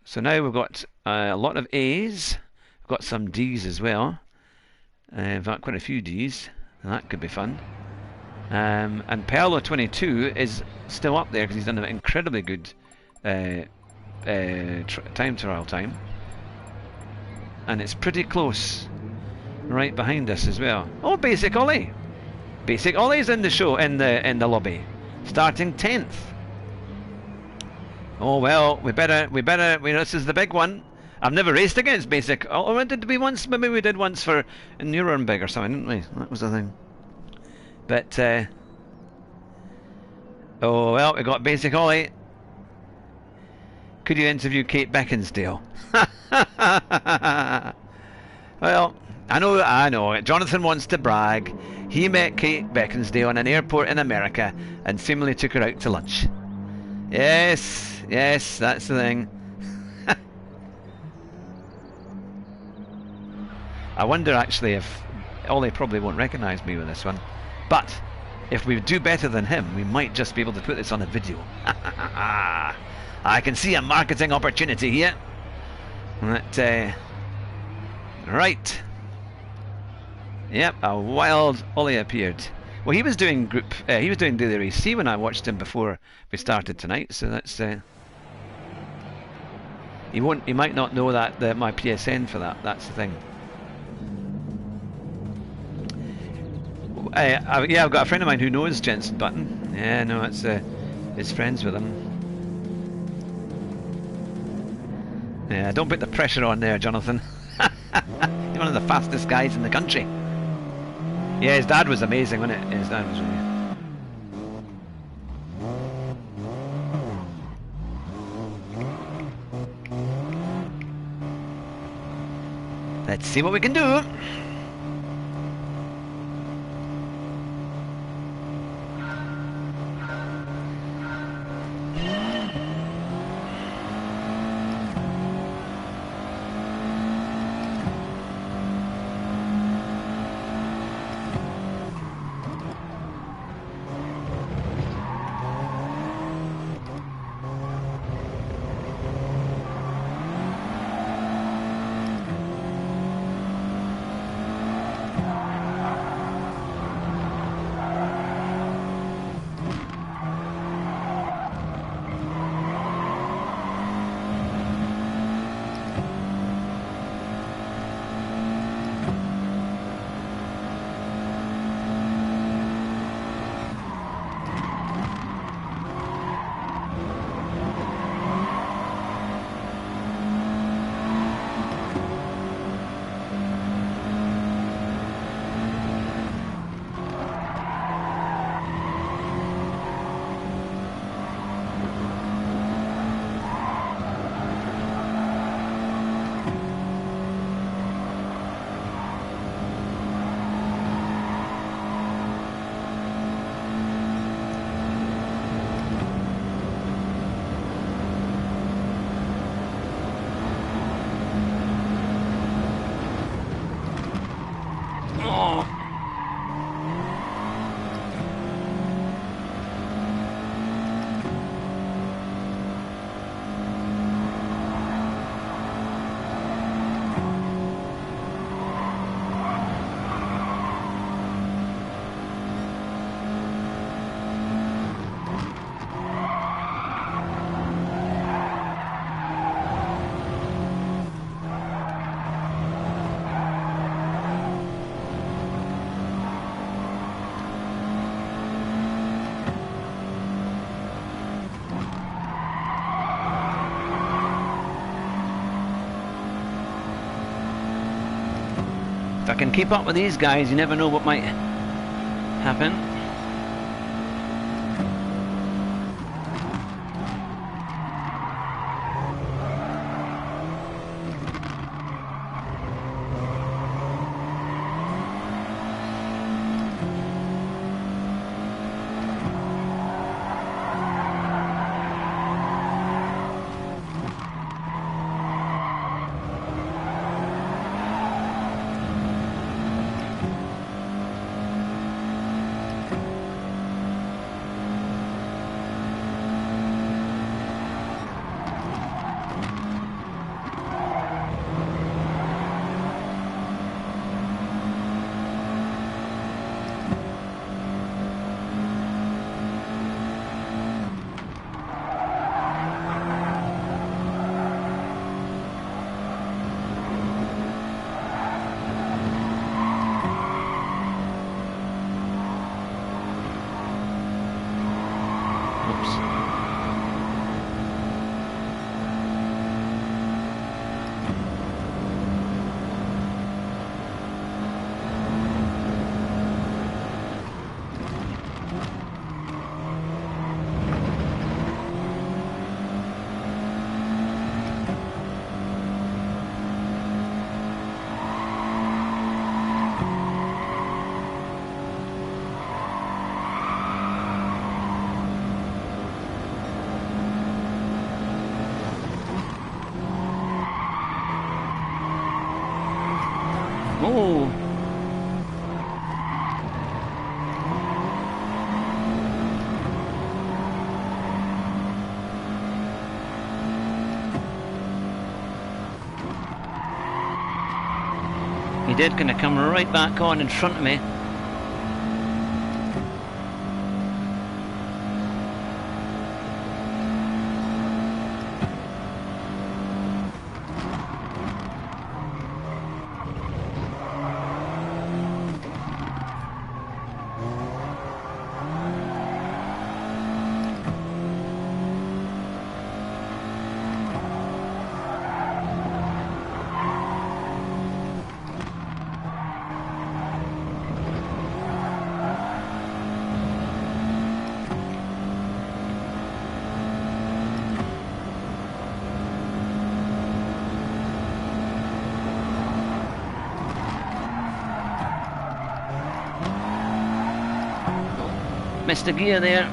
so now we've got a lot of A's, we've got some D's as well. In fact, quite a few D's, and that could be fun. And Paolo 22 is still up there because he's done an incredibly good time trial time, and it's pretty close. Right behind us as well. Oh, Basic Ollie. Basic Ollie's in the show, in the lobby, starting 10th. Oh well, we better. This is the big one. I've never raced against Basic. Oh, did we once? Maybe we did once for Nuremberg or something, didn't we? That was the thing. But, oh, well, we got Basic Ollie. Could you interview Kate Beckinsale? Well, I know. Jonathan wants to brag. He met Kate Beckinsale in an airport in America and seemingly took her out to lunch. Yes, that's the thing. I wonder actually if Ollie probably won't recognise me with this one, but if we do better than him, we might just be able to put this on a video. I can see a marketing opportunity here. But, right. Yep, a wild Ollie appeared. Well, he was doing Daily Race C when I watched him before we started tonight. So that's he might not know that my PSN for that. That's the thing. Yeah, I've got a friend of mine who knows Jensen Button. Yeah, no, it's friends with him. Yeah, don't put the pressure on there, Jonathan. You're one of the fastest guys in the country. Yeah, his dad was amazing, wasn't it? His dad was really... Let's see what we can do. If I can keep up with these guys, you never know what might happen. Oh. He did kind of come right back on in front of me. Missed a gear there.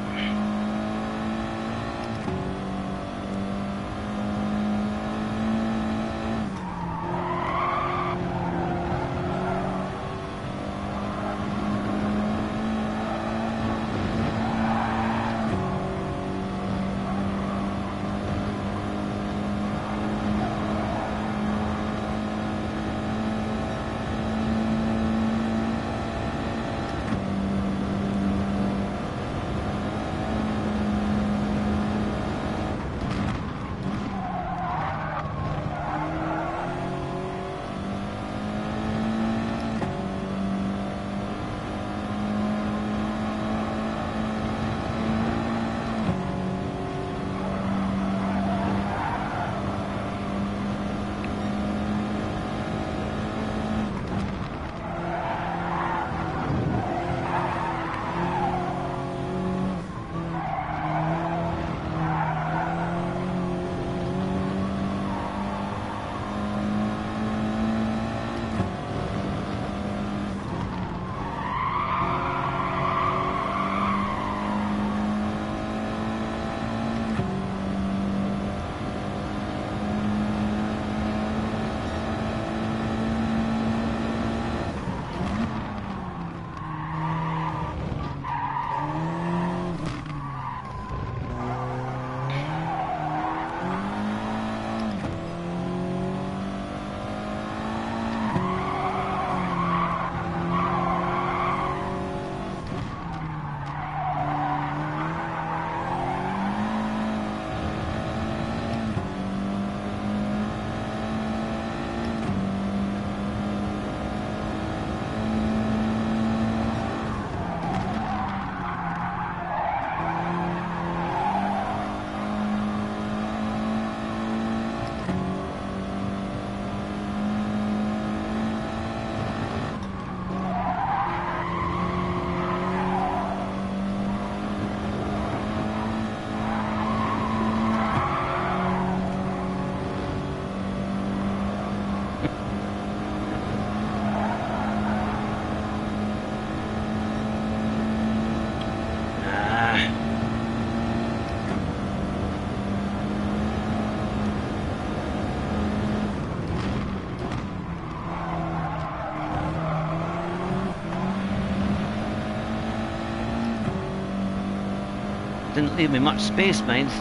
Didn't leave me much space, mind.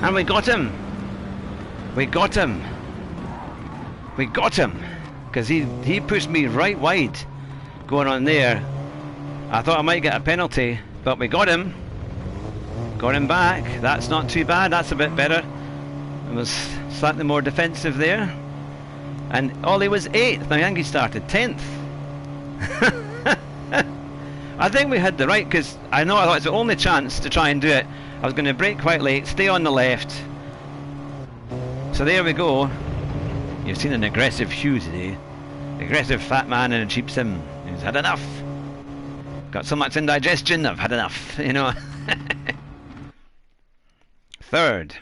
And we got him. We got him. We got him. Because he pushed me right wide going on there. I thought I might get a penalty, but we got him. Got him back. That's not too bad. That's a bit better. It was slightly more defensive there. And Ollie was 8th. Now Yangi started 10th. I think we had the right, because I thought it was the only chance to try and do it. I was going to brake quite late, stay on the left. So there we go. You've seen an aggressive Hugh today. Aggressive fat man in a cheap sim. He's had enough. Got so much indigestion, I've had enough, you know. Third.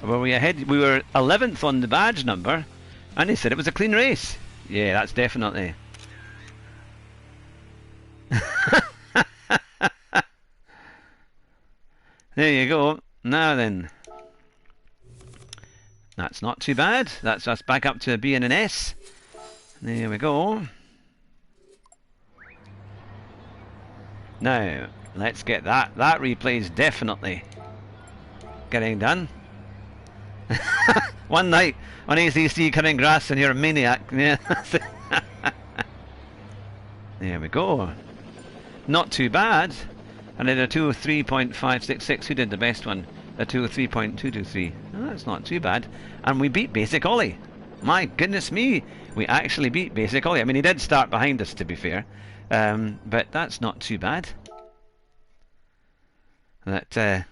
Were we ahead? We were 11th on the badge number, and they said it was a clean race. Yeah, that's definitely. There you go. Now then. That's not too bad. That's us back up to a B and an S. There we go. Now, let's get that. That replay is definitely getting done. One night on ACC cutting grass and you're a maniac. Yeah. There we go. Not too bad. And then a 203.566. Who did the best one? A 203.223. Oh, that's not too bad. And we beat Basic Ollie. My goodness me. We actually beat Basic Ollie. I mean, he did start behind us, to be fair. But that's not too bad. That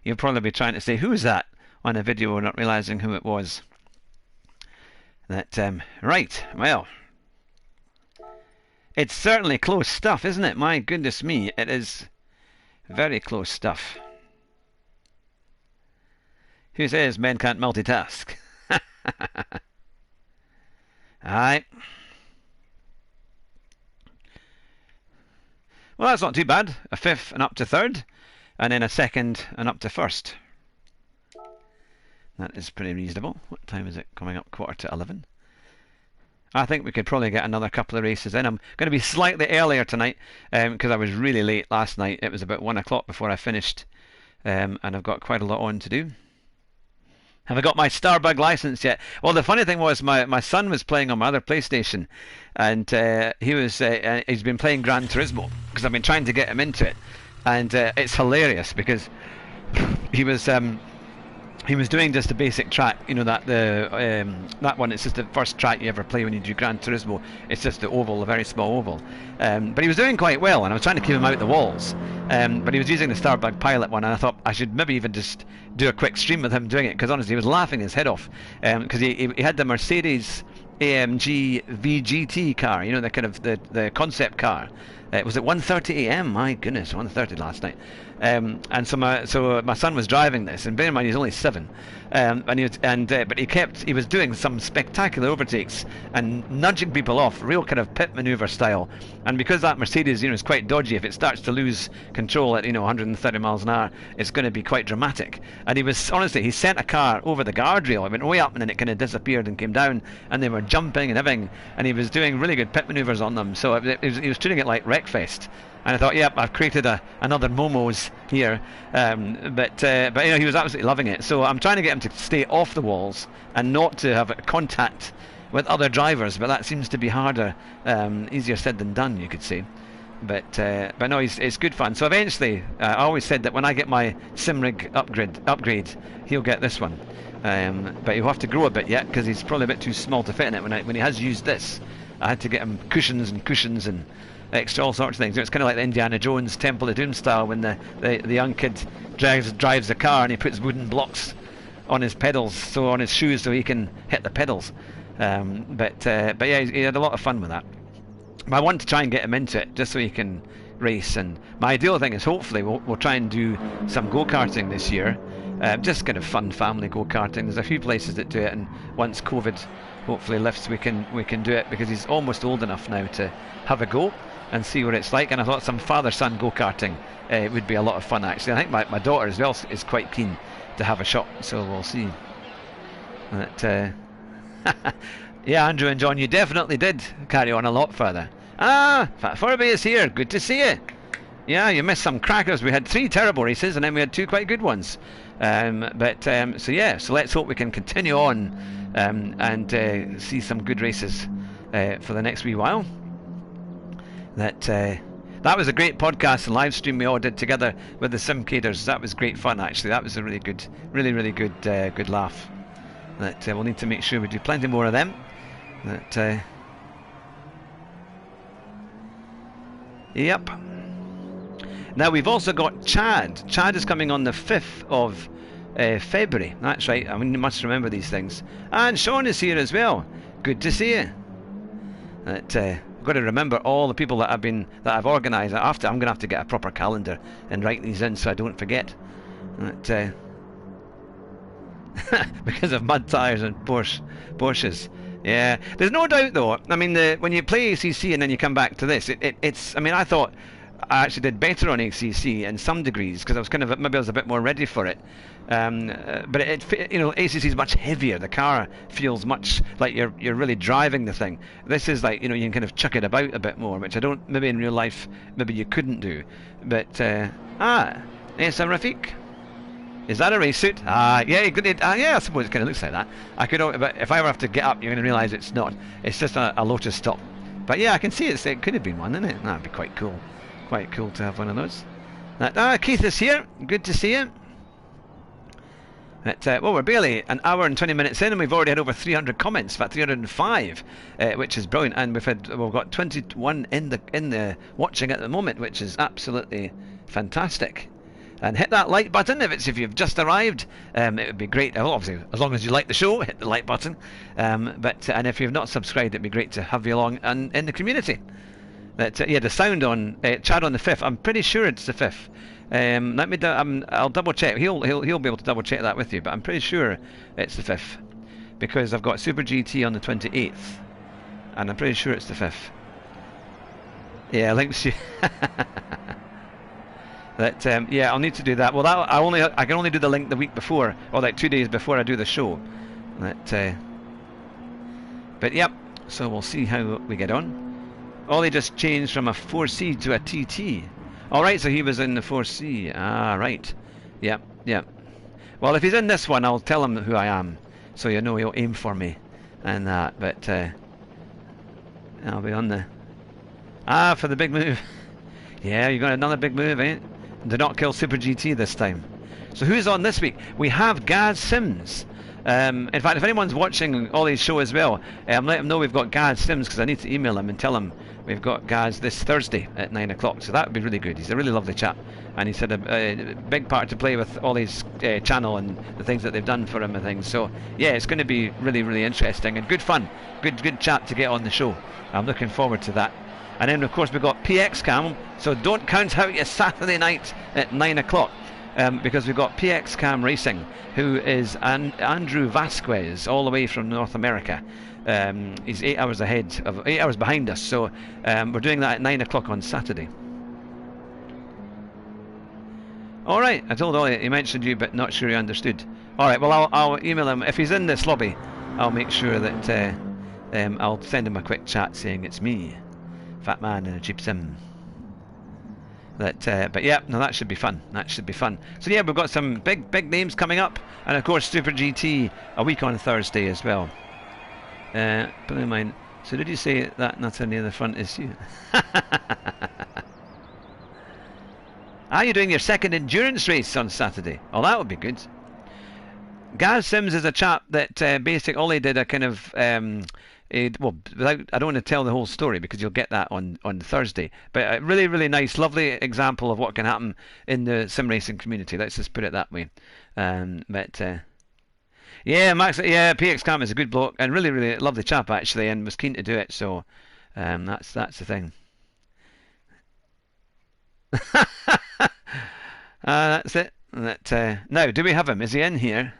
you'll probably be trying to say, who's that? On a video, not realising who it was. That, right, well. It's certainly close stuff, isn't it? My goodness me, it is very close stuff. Who says men can't multitask? Aye. Well, that's not too bad. A fifth and up to third, and then a second and up to first. That is pretty reasonable. What time is it? Coming up 11:15. I think we could probably get another couple of races in. I'm going to be slightly earlier tonight because I was really late last night. It was about 1 o'clock before I finished, and I've got quite a lot on to do. Have I got my Starbug license yet? Well, the funny thing was my son was playing on my other PlayStation, and he's been playing Gran Turismo because I've been trying to get him into it, and it's hilarious because he was doing just a basic track, you know, that one. It's just the first track you ever play when you do Gran Turismo. It's just the oval, a very small oval. But he was doing quite well, and I was trying to keep him out the walls. But he was using the Starbug Pilot one, and I thought I should maybe even just do a quick stream with him doing it, because honestly, he was laughing his head off. Because he had the Mercedes AMG VGT car, you know, the kind of the concept car. It was at 1:30 a.m. My goodness, 1:30 last night. And so my son was driving this, and bear in mind he's only 7, but he was doing some spectacular overtakes and nudging people off, real kind of pit maneuver style. And because that Mercedes, you know, is quite dodgy, if it starts to lose control at 130 miles an hour, it's going to be quite dramatic. And he sent a car over the guardrail. It went way up and then it kind of disappeared and came down, and they were jumping and everything, and he was doing really good pit maneuvers on them. So he was treating it like Wreckfest. And I thought, yep, I've created another Momo's here, but he was absolutely loving it. So I'm trying to get him to stay off the walls and not to have contact with other drivers. But that seems to be harder, easier said than done, you could say. But no, it's good fun. So eventually, I always said that when I get my Simrig upgrade, he'll get this one. But he'll have to grow a bit yet because he's probably a bit too small to fit in it. When he has used this, I had to get him cushions and extra all sorts of things. It's kind of like the Indiana Jones Temple of Doom style, when the young kid drives the car and he puts wooden blocks on his pedals, on his shoes, so he can hit the pedals. But yeah, he had a lot of fun with that. But I want to try and get him into it just so he can race. And my ideal thing is hopefully we'll try and do some go-karting this year. Just kind of fun family go-karting. There's a few places that do it, and once COVID hopefully lifts, we can do it, because he's almost old enough now to have a go and see what it's like. And I thought some father-son go-karting would be a lot of fun, actually. I think my daughter as well is quite keen to have a shot, so we'll see. But, yeah, Andrew and John, you definitely did carry on a lot further. Fat Furby is here, good to see you. Yeah, you missed some crackers. We had 3 terrible races, and then we had 2 quite good ones. So yeah, so let's hope we can continue on and see some good races for the next wee while. That was a great podcast and live stream we all did together with the Simcaders. That was great fun, actually. That was a really good, really good laugh. We'll need to make sure we do plenty more of them. Yep. Now we've also got Chad. Chad is coming on the 5th of February. That's right. I mean, you must remember these things. And Sean is here as well. Good to see you. I've got to remember all the people that I've organised. After I'm going to have to get a proper calendar and write these in so I don't forget. Because of mud tyres and Porsches. Yeah, there's no doubt though. I mean, when you play ACC and then you come back to this, it's. I mean, I thought I actually did better on ACC in some degrees because I was maybe I was a bit more ready for it. But ACC is much heavier. The car feels much like you're really driving the thing. This is like, you can kind of chuck it about a bit more, which I don't. Maybe in real life, maybe you couldn't do. But yes, Rafiq. Is that a race suit? Yeah, yeah, I suppose it kind of looks like that. But if I ever have to get up, you're going to realise it's not. It's just a Lotus stop. But yeah, I can see it could have been one, isn't it? That'd be quite cool. Quite cool to have one of those. Keith is here. Good to see you. Well, we're barely an hour and 20 minutes in, and we've already had over 300 comments. In fact, 305, which is brilliant. And we've got 21 in the watching at the moment, which is absolutely fantastic. And hit that like button if you've just arrived. It would be great. Obviously, as long as you like the show, hit the like button. And if you've not subscribed, it'd be great to have you along and in the community. Yeah, the sound on Chad on the 5th. I'm pretty sure it's the 5th. I'll double check. He'll be able to double check that with you, but I'm pretty sure it's the 5th because I've got Super GT on the 28th, and I'm pretty sure it's the 5th. Yeah, links you. Yeah, I'll need to do that. Well, I can only do the link the week before, or like 2 days before I do the show. But yep. So we'll see how we get on. Ollie just changed from a 4C to a TT. All right, so he was in the 4C. Ah, right. Yep. Well, if he's in this one, I'll tell him who I am, so he'll aim for me, and that. But I'll be on the for the big move. Yeah, you got another big move, eh? Do not kill Super GT this time. So who's on this week? We have Gaz Sims. In fact, if anyone's watching Ollie's show as well, let him know we've got Gaz Sims, because I need to email him and tell him we've got Gaz this Thursday at 9 o'clock. So that would be really good. He's a really lovely chap, and he's had a big part to play with Ollie's channel and the things that they've done for him and things. So yeah, it's going to be really, really interesting and good fun. Good chat to get on the show. I'm looking forward to that. And then of course we've got PX Cam, so don't count out your Saturday night at 9 o'clock. Because we've got PX Cam Racing, who is Andrew Vasquez, all the way from North America. He's 8 hours behind us, so we're doing that at 9 o'clock on Saturday. Alright, I told Ollie he mentioned you, but not sure he understood. Alright, well I'll email him. If he's in this lobby, I'll make sure that I'll send him a quick chat saying it's me, Fat Man in a Jeep Sim. But yeah, no, that should be fun. So yeah, we've got some big names coming up, and of course Super GT a week on Thursday as well. Put in mind. So did you say that nothing near the front is you? You're doing your second endurance race on Saturday. Oh, that would be good. Gaz Sims is a chap that Ollie did a kind of I don't want to tell the whole story because you'll get that on Thursday. But a really, really nice, lovely example of what can happen in the sim racing community. Let's just put it that way. Yeah, Max. Yeah, PX Cam is a good bloke and really, really lovely chap actually, and was keen to do it. So that's the thing. That's it. Now, do we have him? Is he in here?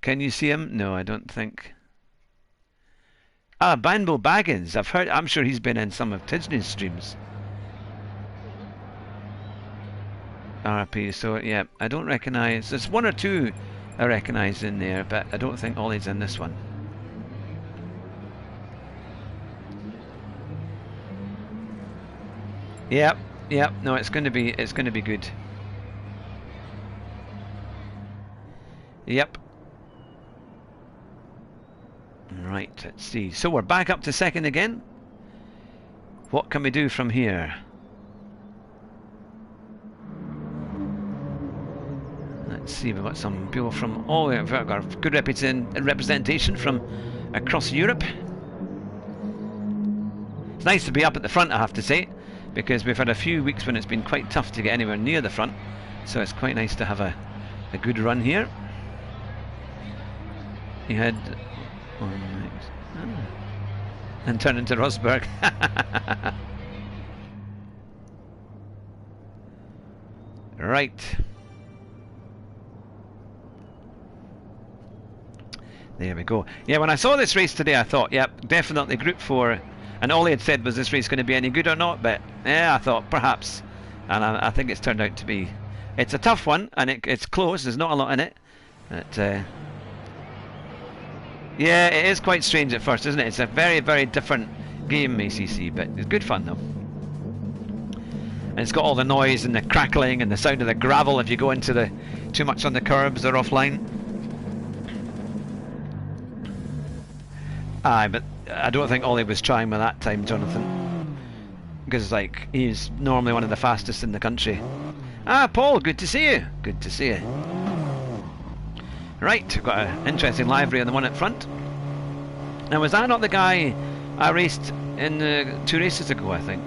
Can you see him? No, I don't think. Banbo Baggins. I'm sure he's been in some of Tisney's streams. RP. So yeah, I don't recognise. There's one or two I recognise in there, but I don't think Ollie's in this one. Yep. No, it's going to be good. Yep. Right, let's see. So we're back up to second again. What can we do from here? Let's see, we've got some people from we've got good representation from across Europe. It's nice to be up at the front, I have to say. because we've had a few weeks when it's been quite tough to get anywhere near the front, so it's quite nice to have a good run here. He had and turn into Rosberg. Right. There we go. Yeah, when I saw this race today, I thought, yep, definitely Group 4. And all he had said was this race going to be any good or not, but yeah, I thought perhaps. And I think it's turned out to be. It's a tough one, and it's close. There's not a lot in it. But, yeah, it is quite strange at first, isn't it? It's a very, very different game, ACC, but it's good fun though. And it's got all the noise and the crackling and the sound of the gravel if you go into the too much on the curbs or offline. Aye, but I don't think Ollie was trying with that time, Jonathan, because like he's normally one of the fastest in the country. Ah, Paul, good to see you. Good to see you. Right, we've got an interesting livery on the one at front. Now, was that not the guy I raced in 2 races ago, I think?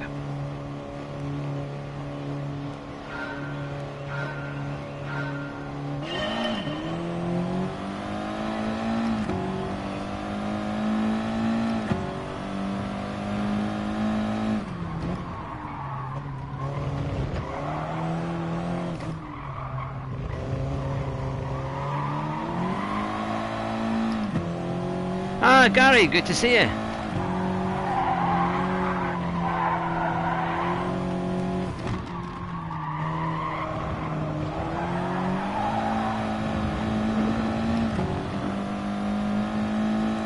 Ah, Gary, good to see you.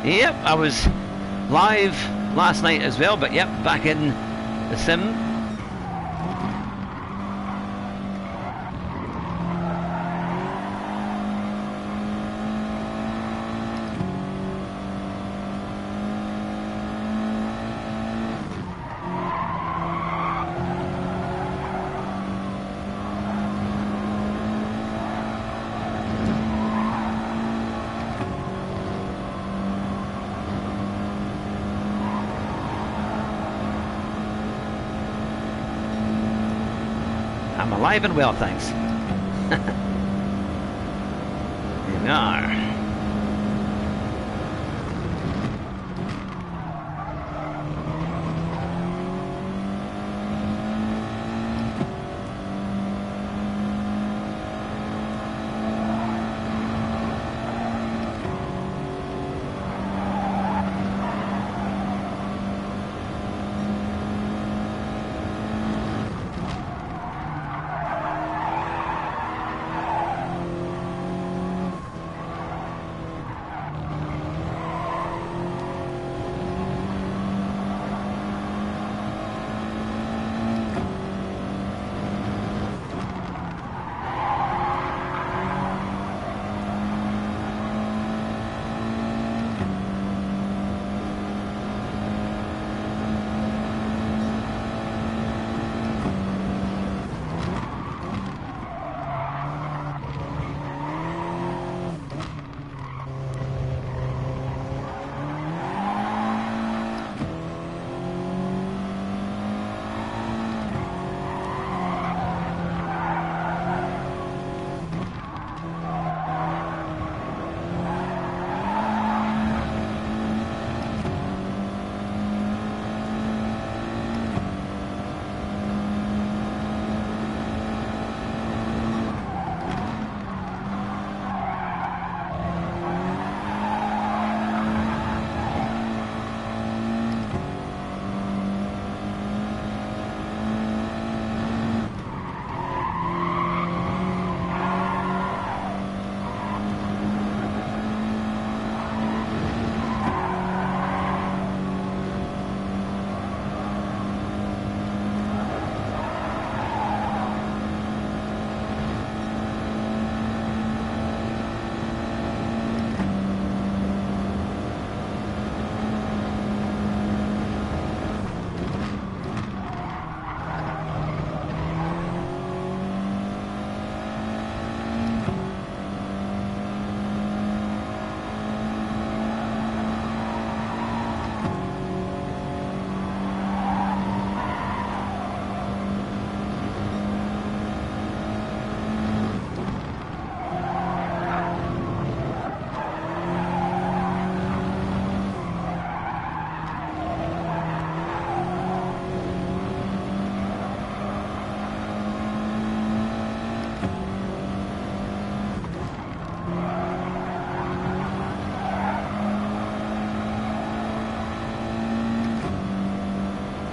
Yep, I was live last night as well, but yep, back in the sim. I'm alive and well, thanks. Here we are.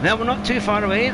Well, we're not too far away.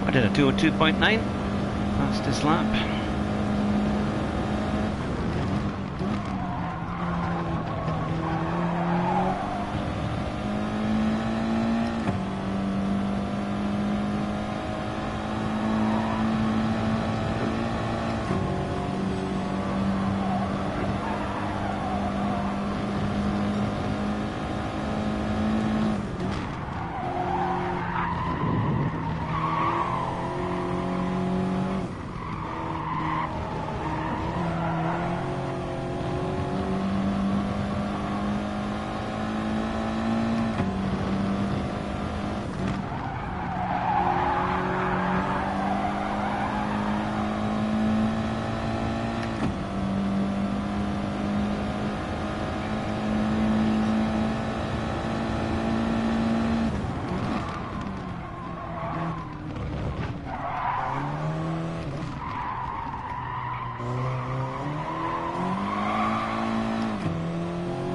I did a 202.9 fastest lap.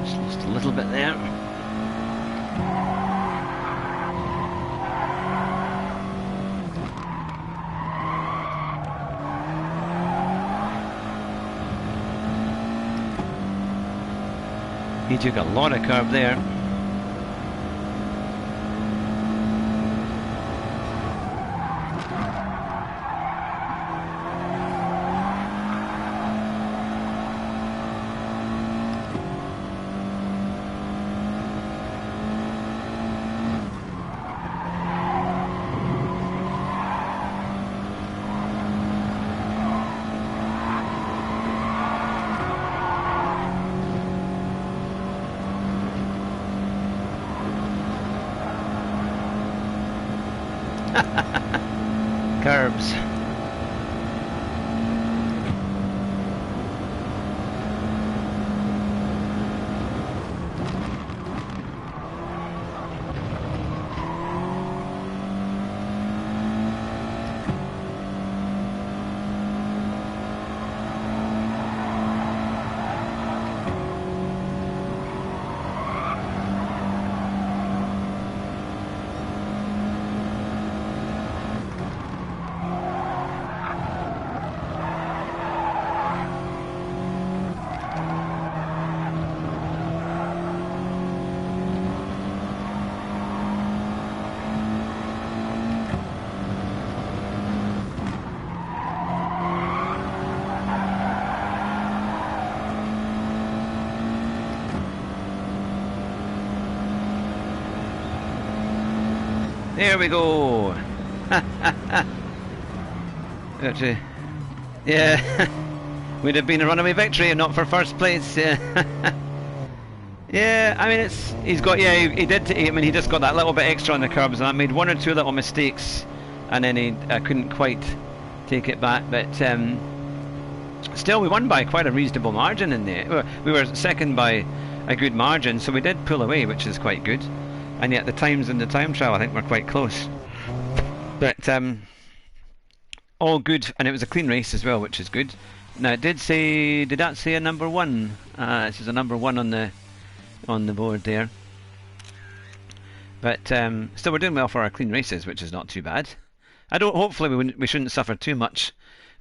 Just a little bit there. He took a lot of curb there. Curbs. There we go. Actually, yeah, we'd have been a runaway victory and not for first place. Yeah, yeah. I mean, he's got. Yeah, he did. I mean, he just got that little bit extra on the curbs, and I made one or two little mistakes, and then I couldn't quite take it back. But still, we won by quite a reasonable margin in there. We were second by a good margin, so we did pull away, which is quite good. And yet the times in the time trial I think were quite close. But all good, and it was a clean race as well, which is good. Now it did that say a number one? This is a number one on the board there. But still we're doing well for our clean races, which is not too bad. Hopefully we shouldn't suffer too much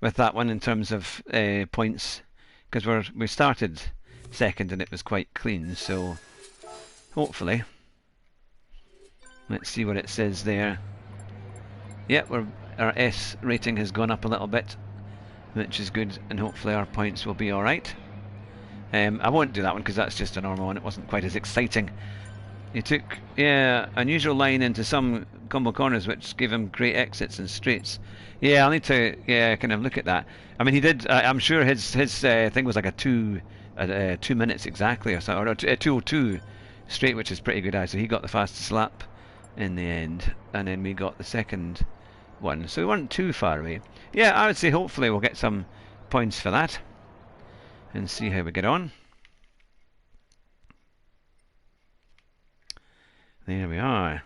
with that one in terms of points, because we started second and it was quite clean. So hopefully, let's see what it says there. Yeah, our S rating has gone up a little bit, which is good, and hopefully our points will be all right. I won't do that one because that's just a normal one. It wasn't quite as exciting. He took unusual line into some combo corners, which gave him great exits and straights. Yeah, I'll need to kind of look at that. I mean, he did. I'm sure his thing was like a 2 minutes exactly or something, or a 2:02 straight, which is pretty good. So he got the fastest lap in the end, and then we got the second one. So we weren't too far away. Yeah, I would say hopefully we'll get some points for that and see how we get on. There we are.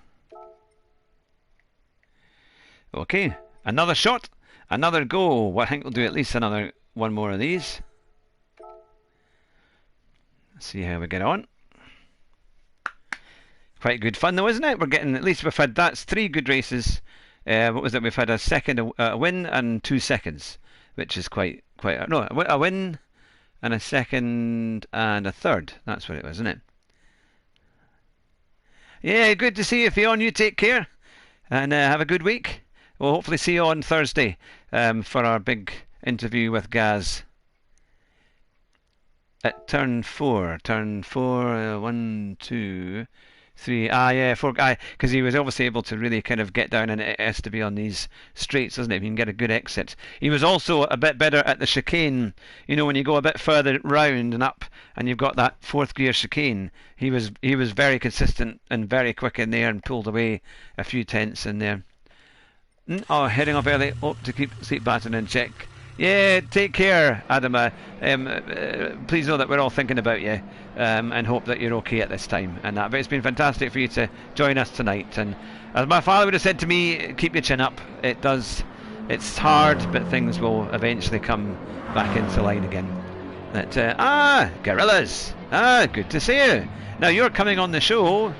Okay, another shot, another go. Well, I think we'll do at least one more of these. See how we get on. Quite good fun though, isn't it? We're getting, at least we've had, that's 3 good races. What was it? We've had a second, a win and 2 seconds, which is quite no, a win and a second and a third. That's what it was, isn't it? Yeah, good to see you, Fionn. You take care and have a good week. We'll hopefully see you on Thursday for our big interview with Gaz at turn 4. Turn 4, 1, 2, 3. Yeah, 4. Because he was obviously able to really kind of get down, and it has to be on these straights, doesn't it? You can get a good exit. He was also a bit better at the chicane. You know, when you go a bit further round and up, and you've got that 4th gear chicane. He was very consistent and very quick in there, and pulled away a few tenths in there. Oh, heading off early. Oh, to keep seat baton in check. Yeah, take care, Adam. Please know that we're all thinking about you, and hope that you're okay at this time. And that, but it's been fantastic for you to join us tonight. And as my father would have said to me, keep your chin up. It does. It's hard, but things will eventually come back into line again. That Gorillas. Good to see you. Now you're coming on the show.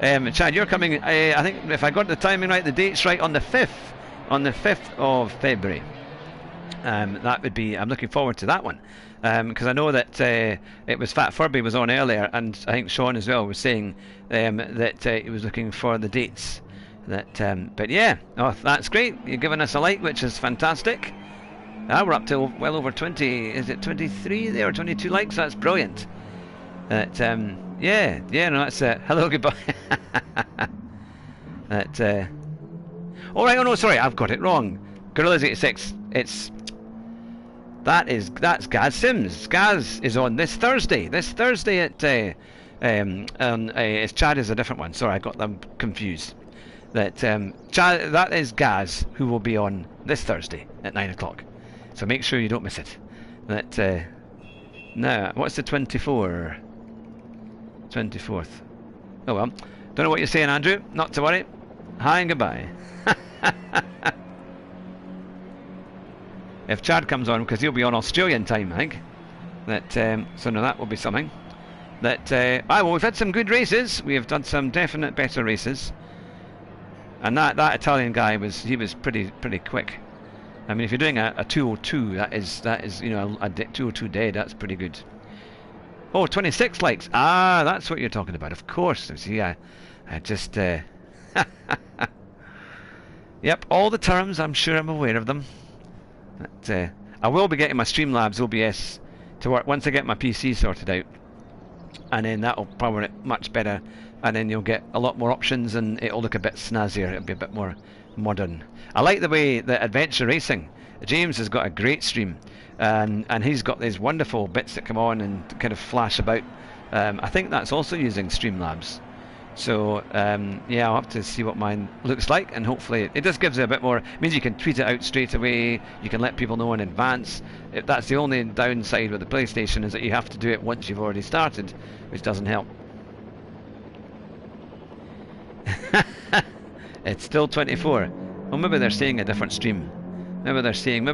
Chad, you're coming. I think if I got the timing right, the date's right, on the 5th of February. That would be. I'm looking forward to that one, because I know that it was Fat Furby was on earlier, and I think Sean as well was saying that he was looking for the dates. But yeah, that's great. You're giving us a like, which is fantastic. We're up to well over 20. Is it 23 there or 22 likes? That's brilliant. Yeah, no, that's hello, goodbye. All right. Oh no, sorry, I've got it wrong. Gorillas 86. That's Gaz Sims. Gaz is on this Thursday. This Thursday at it's Chad is a different one. Sorry, I got them confused. Chad, that is Gaz, who will be on this Thursday at 9 o'clock. So make sure you don't miss it. Now, what's the 24? 24th. Oh well. Don't know what you're saying, Andrew. Not to worry. Hi and goodbye. If Chad comes on, because he'll be on Australian time, I think. So no, that will be something. Well, we've had some good races. We have done some definite better races. And that Italian guy was pretty quick. I mean, if you're doing a 2:02, that is a 2:02 dead. That's pretty good. Oh, 26 likes. That's what you're talking about. Of course. See, I just. Yep, all the terms. I'm sure I'm aware of them. I will be getting my Streamlabs OBS to work once I get my PC sorted out, and then that'll power it much better, and then you'll get a lot more options, and it'll look a bit snazzier. It'll be a bit more modern. I like the way that Adventure Racing, James has got a great stream, and he's got these wonderful bits that come on and kind of flash about. I think that's also using Streamlabs. So yeah, I'll have to see what mine looks like, and hopefully it just gives it a bit more. It means you can tweet it out straight away. You can let people know in advance. That's the only downside with the PlayStation, is that you have to do it once you've already started, which doesn't help. It's still 24. Well, maybe they're seeing a different stream. Maybe they think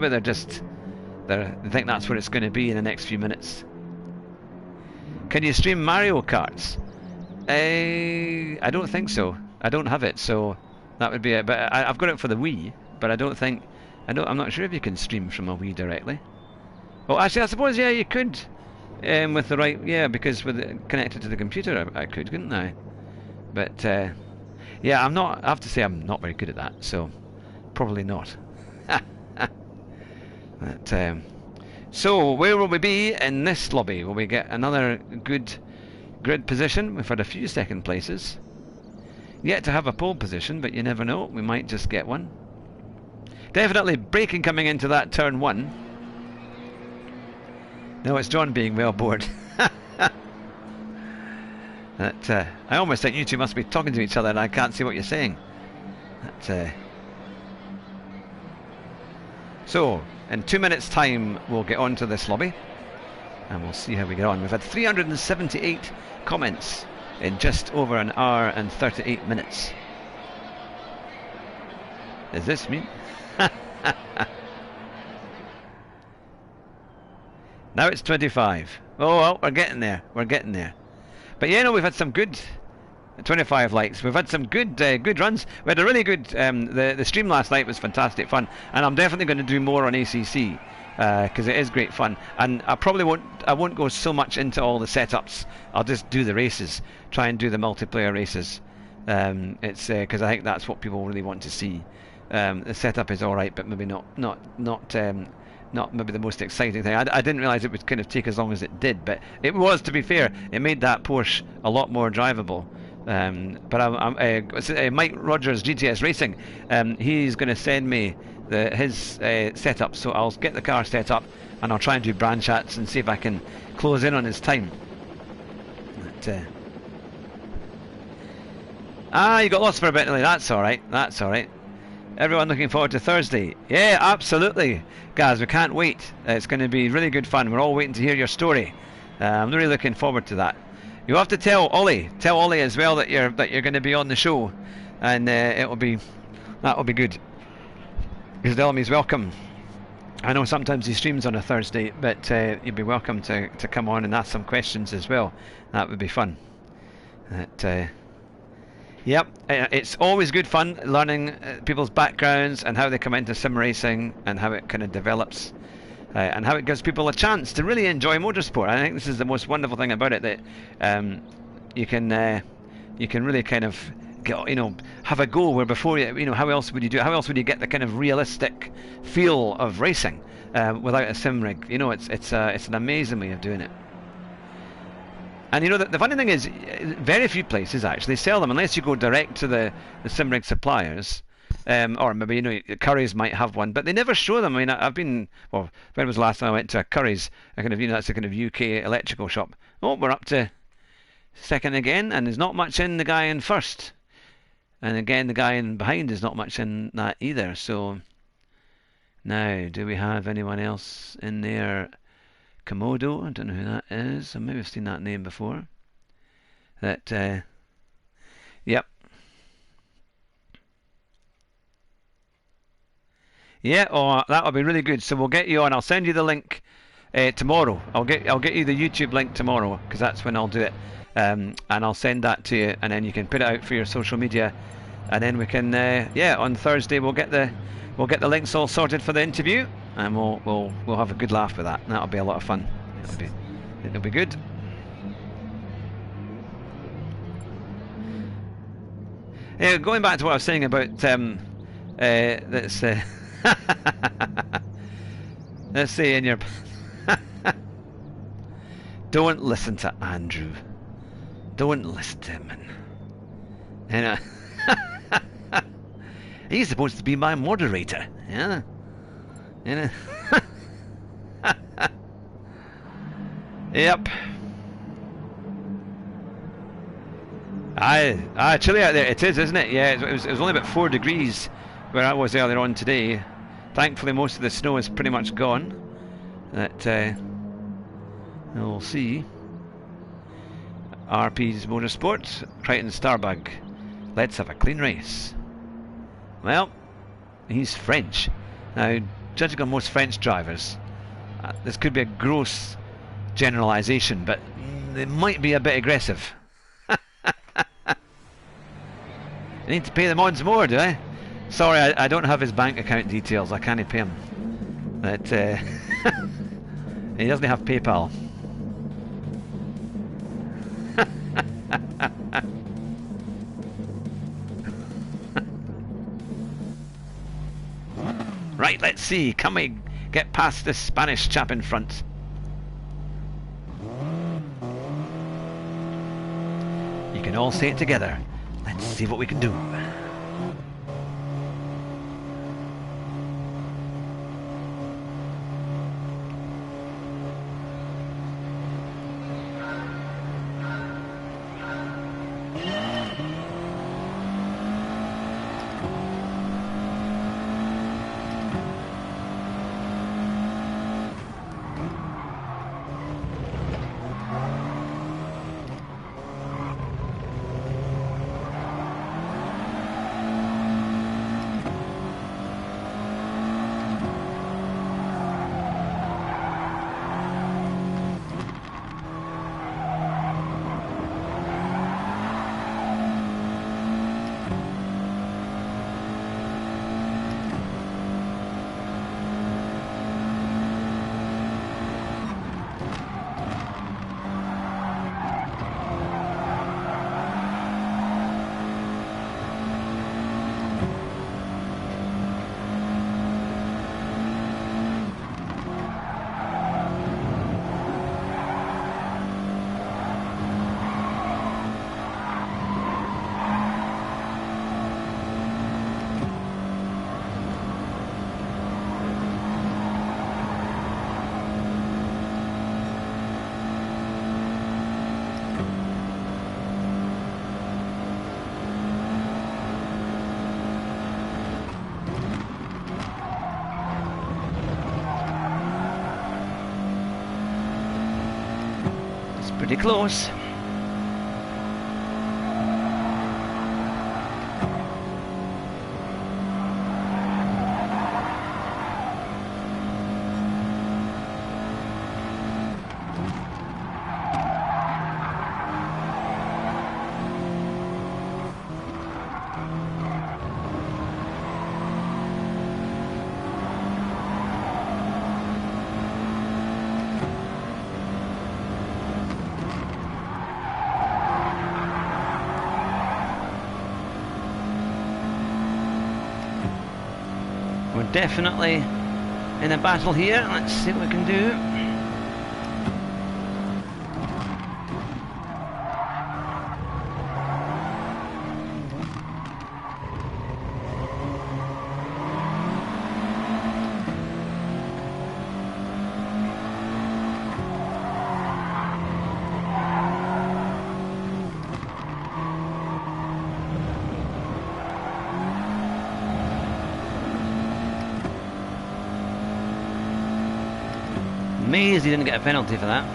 that's what it's going to be in the next few minutes. Can you stream Mario Karts? I don't think so. I don't have it, so that would be it. But I've got it for the Wii, but I don't think I'm not sure if you can stream from a Wii directly. Well, actually, I suppose yeah, you could, with the right because with it connected to the computer, I could, couldn't I? But yeah, I'm not. I have to say, I'm not very good at that, so probably not. But, so where will we be in this lobby? Will we get another good grid position? We've had a few second places. Yet to have a pole position, but you never know. We might just get one. Definitely braking coming into that turn 1. No, it's John being well bored. I almost think you two must be talking to each other and I can't see what you're saying. So, in 2 minutes' time, we'll get on to this lobby and we'll see how we get on. We've had 378 comments in just over an hour and 38 minutes. Is this me? Now it's 25. Oh well, we're getting there. We're getting there. But yeah, no, we've had some good 25 likes. We've had some good good runs. We had a really good the stream last night was fantastic fun, and I'm definitely going to do more on ACC because it is great fun. And I probably won't go so much into all the setups. I'll just do the races, try and do the multiplayer races. It's because I think that's what people really want to see. The setup is all right, but maybe not maybe the most exciting thing. I didn't realise it would kind of take as long as it did, but it was, to be fair, it made that Porsche a lot more drivable. But Mike Rogers, GTS Racing, he's going to send me his setup, so I'll get the car set up and I'll try and do brand chats and see if I can close in on his time. But, you got lost for a bit, Lily. That's alright, that's alright. Everyone looking forward to Thursday. Yeah, absolutely, guys. We can't wait. It's going to be really good fun. We're all waiting to hear your story. I'm really looking forward to that. You have to tell Ollie as well that you're going to be on the show, and that will be good. Because Dellamy's welcome. I know sometimes he streams on a Thursday, but you'd be welcome to come on and ask some questions as well. That would be fun. Yep, it's always good fun learning people's backgrounds and how they come into sim racing and how it kind of develops and how it gives people a chance to really enjoy motorsport. I think this is the most wonderful thing about it, that you can really kind of have a go where before how else would you do it? How else would you get the kind of realistic feel of racing without a sim rig? It's an amazing way of doing it. And the funny thing is, very few places actually sell them unless you go direct to the sim rig suppliers, or maybe Curry's might have one, but they never show them. I mean, I've been when was the last time I went to a Curry's? A kind of that's a kind of UK electrical shop. Oh, we're up to second again, and there's not much in the guy in first, and again the guy in behind is not much in that either. So now, do we have anyone else in there? Komodo, I don't know who that is. I maybe have seen that name before. Yep. Yeah, that'll be really good. So we'll get you on. I'll send you the link tomorrow. I'll get you the YouTube link tomorrow, because that's when I'll do it. And I'll send that to you, and then you can put it out for your social media, and then we can on Thursday we'll get the links all sorted for the interview, and we'll have a good laugh with that. That'll be a lot of fun. It'll be good. Going back to what I was saying about let's say in your don't listen to Andrew. Don't listen to him. He's supposed to be my moderator, yeah. Yep. Chilly out there. It is, isn't it? Yeah, it was only about 4 degrees where I was earlier on today. Thankfully, most of the snow is pretty much gone. We'll see. RP's Motorsport, Crichton Starbug. Let's have a clean race. Well, he's French. Now, judging on most French drivers, this could be a gross generalisation, but it might be a bit aggressive. I need to pay the mods more, do I? Sorry, I don't have his bank account details. I can't pay him. But, he doesn't have PayPal. Right, let's see. Can we get past this Spanish chap in front? You can all say it together. Let's see what we can do. Pretty close. We're definitely in a battle here. Let's see what we can do. Amazed he didn't get a penalty for that.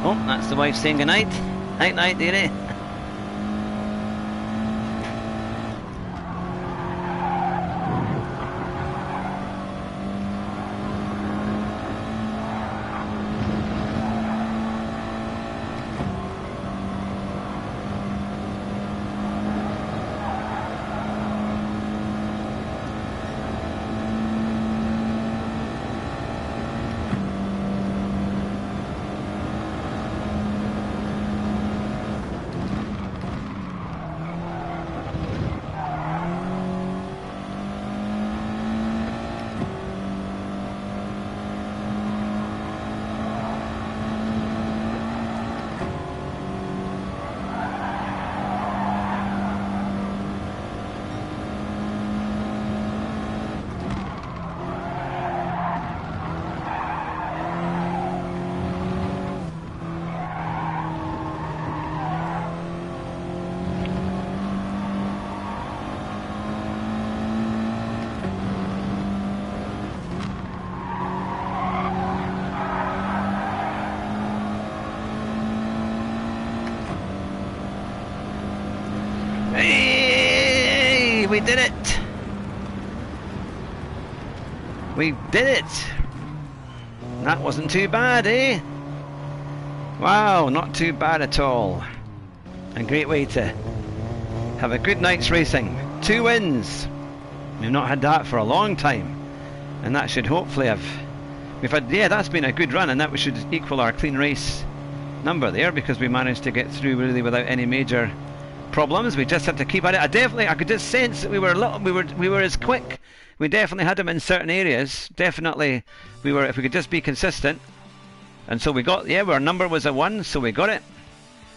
Oh, that's the wife saying goodnight. Night night, dearie. Hey, we did it! We did it! That wasn't too bad, eh? Wow, not too bad at all. A great way to have a good night's racing. 2 wins! We've not had that for a long time. And that should hopefully have... We've had, yeah, that's been a good run, and that should equal our clean race number there, because we managed to get through really without any major problems. We just had to keep at it. I could just sense that we were as quick. We definitely had them in certain areas. Definitely, we were, if we could just be consistent. And so we got, yeah, our number was a 1, so we got it.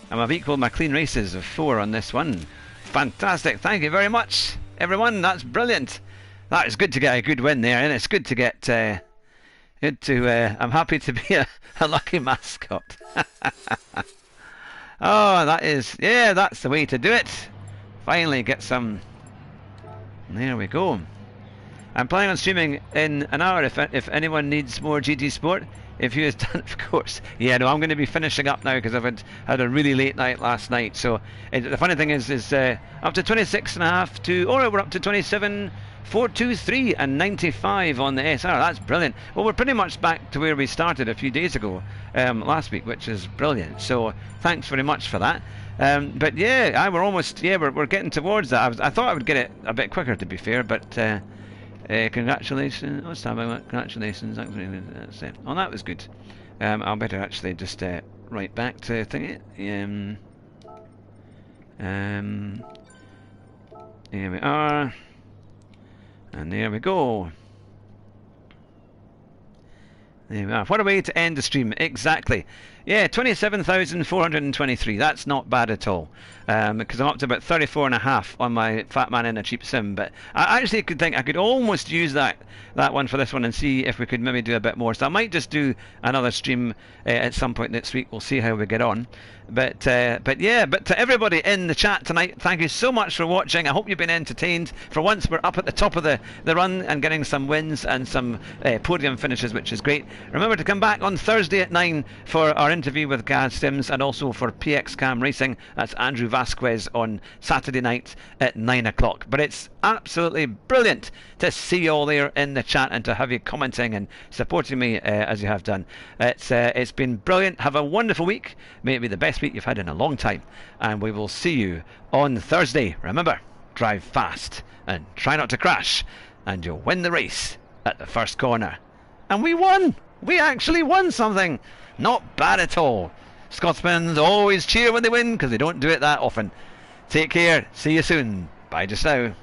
And I've equalled my clean races of 4 on this one. Fantastic! Thank you very much, everyone. That's brilliant. That is good to get a good win there, and it's good to get. I'm happy to be a lucky mascot. Oh, that is, yeah, that's the way to do it. Finally get some. There we go. I'm planning on streaming in an hour if anyone needs more GT Sport. If you has done, of course. Yeah, no, I'm going to be finishing up now because I've had a really late night last night. So the funny thing is up to 26.5 to, oh, we're up to 27, 423 and 95 on the SR. That's brilliant. Well, we're pretty much back to where we started a few days ago, last week, which is brilliant. So thanks very much for that. But yeah, we're almost, yeah, we're getting towards that. I thought I would get it a bit quicker, to be fair, but congratulations. What's that about? Congratulations. That's it. Oh, that was good. I'll better actually just write back to thingy. Here we are. And there we go. There we are. What a way to end the stream. Exactly. Yeah, 27,423. That's not bad at all. Because I'm up to about 34.5 on my Fat Man in a Cheap Sim. But I actually could think I could almost use that one for this one and see if we could maybe do a bit more. So I might just do another stream at some point next week. We'll see how we get on. But yeah, but to everybody in the chat tonight, thank you so much for watching. I hope you've been entertained. For once, we're up at the top of the run and getting some wins and some podium finishes, which is great. Remember to come back on Thursday at 9 for our interview with Gaz Sims, and also for PX Cam Racing. That's Andrew Vasquez on Saturday night at 9 o'clock. But it's absolutely brilliant to see you all there in the chat and to have you commenting and supporting me as you have done. It's been brilliant. Have a wonderful week. May it be the best week you've had in a long time, and we will see you on Thursday. Remember, drive fast and try not to crash, and you'll win the race at the first corner. And we won! We actually won something! Not bad at all. Scotsmen always cheer when they win because they don't do it that often. Take care. See you soon. Bye just now.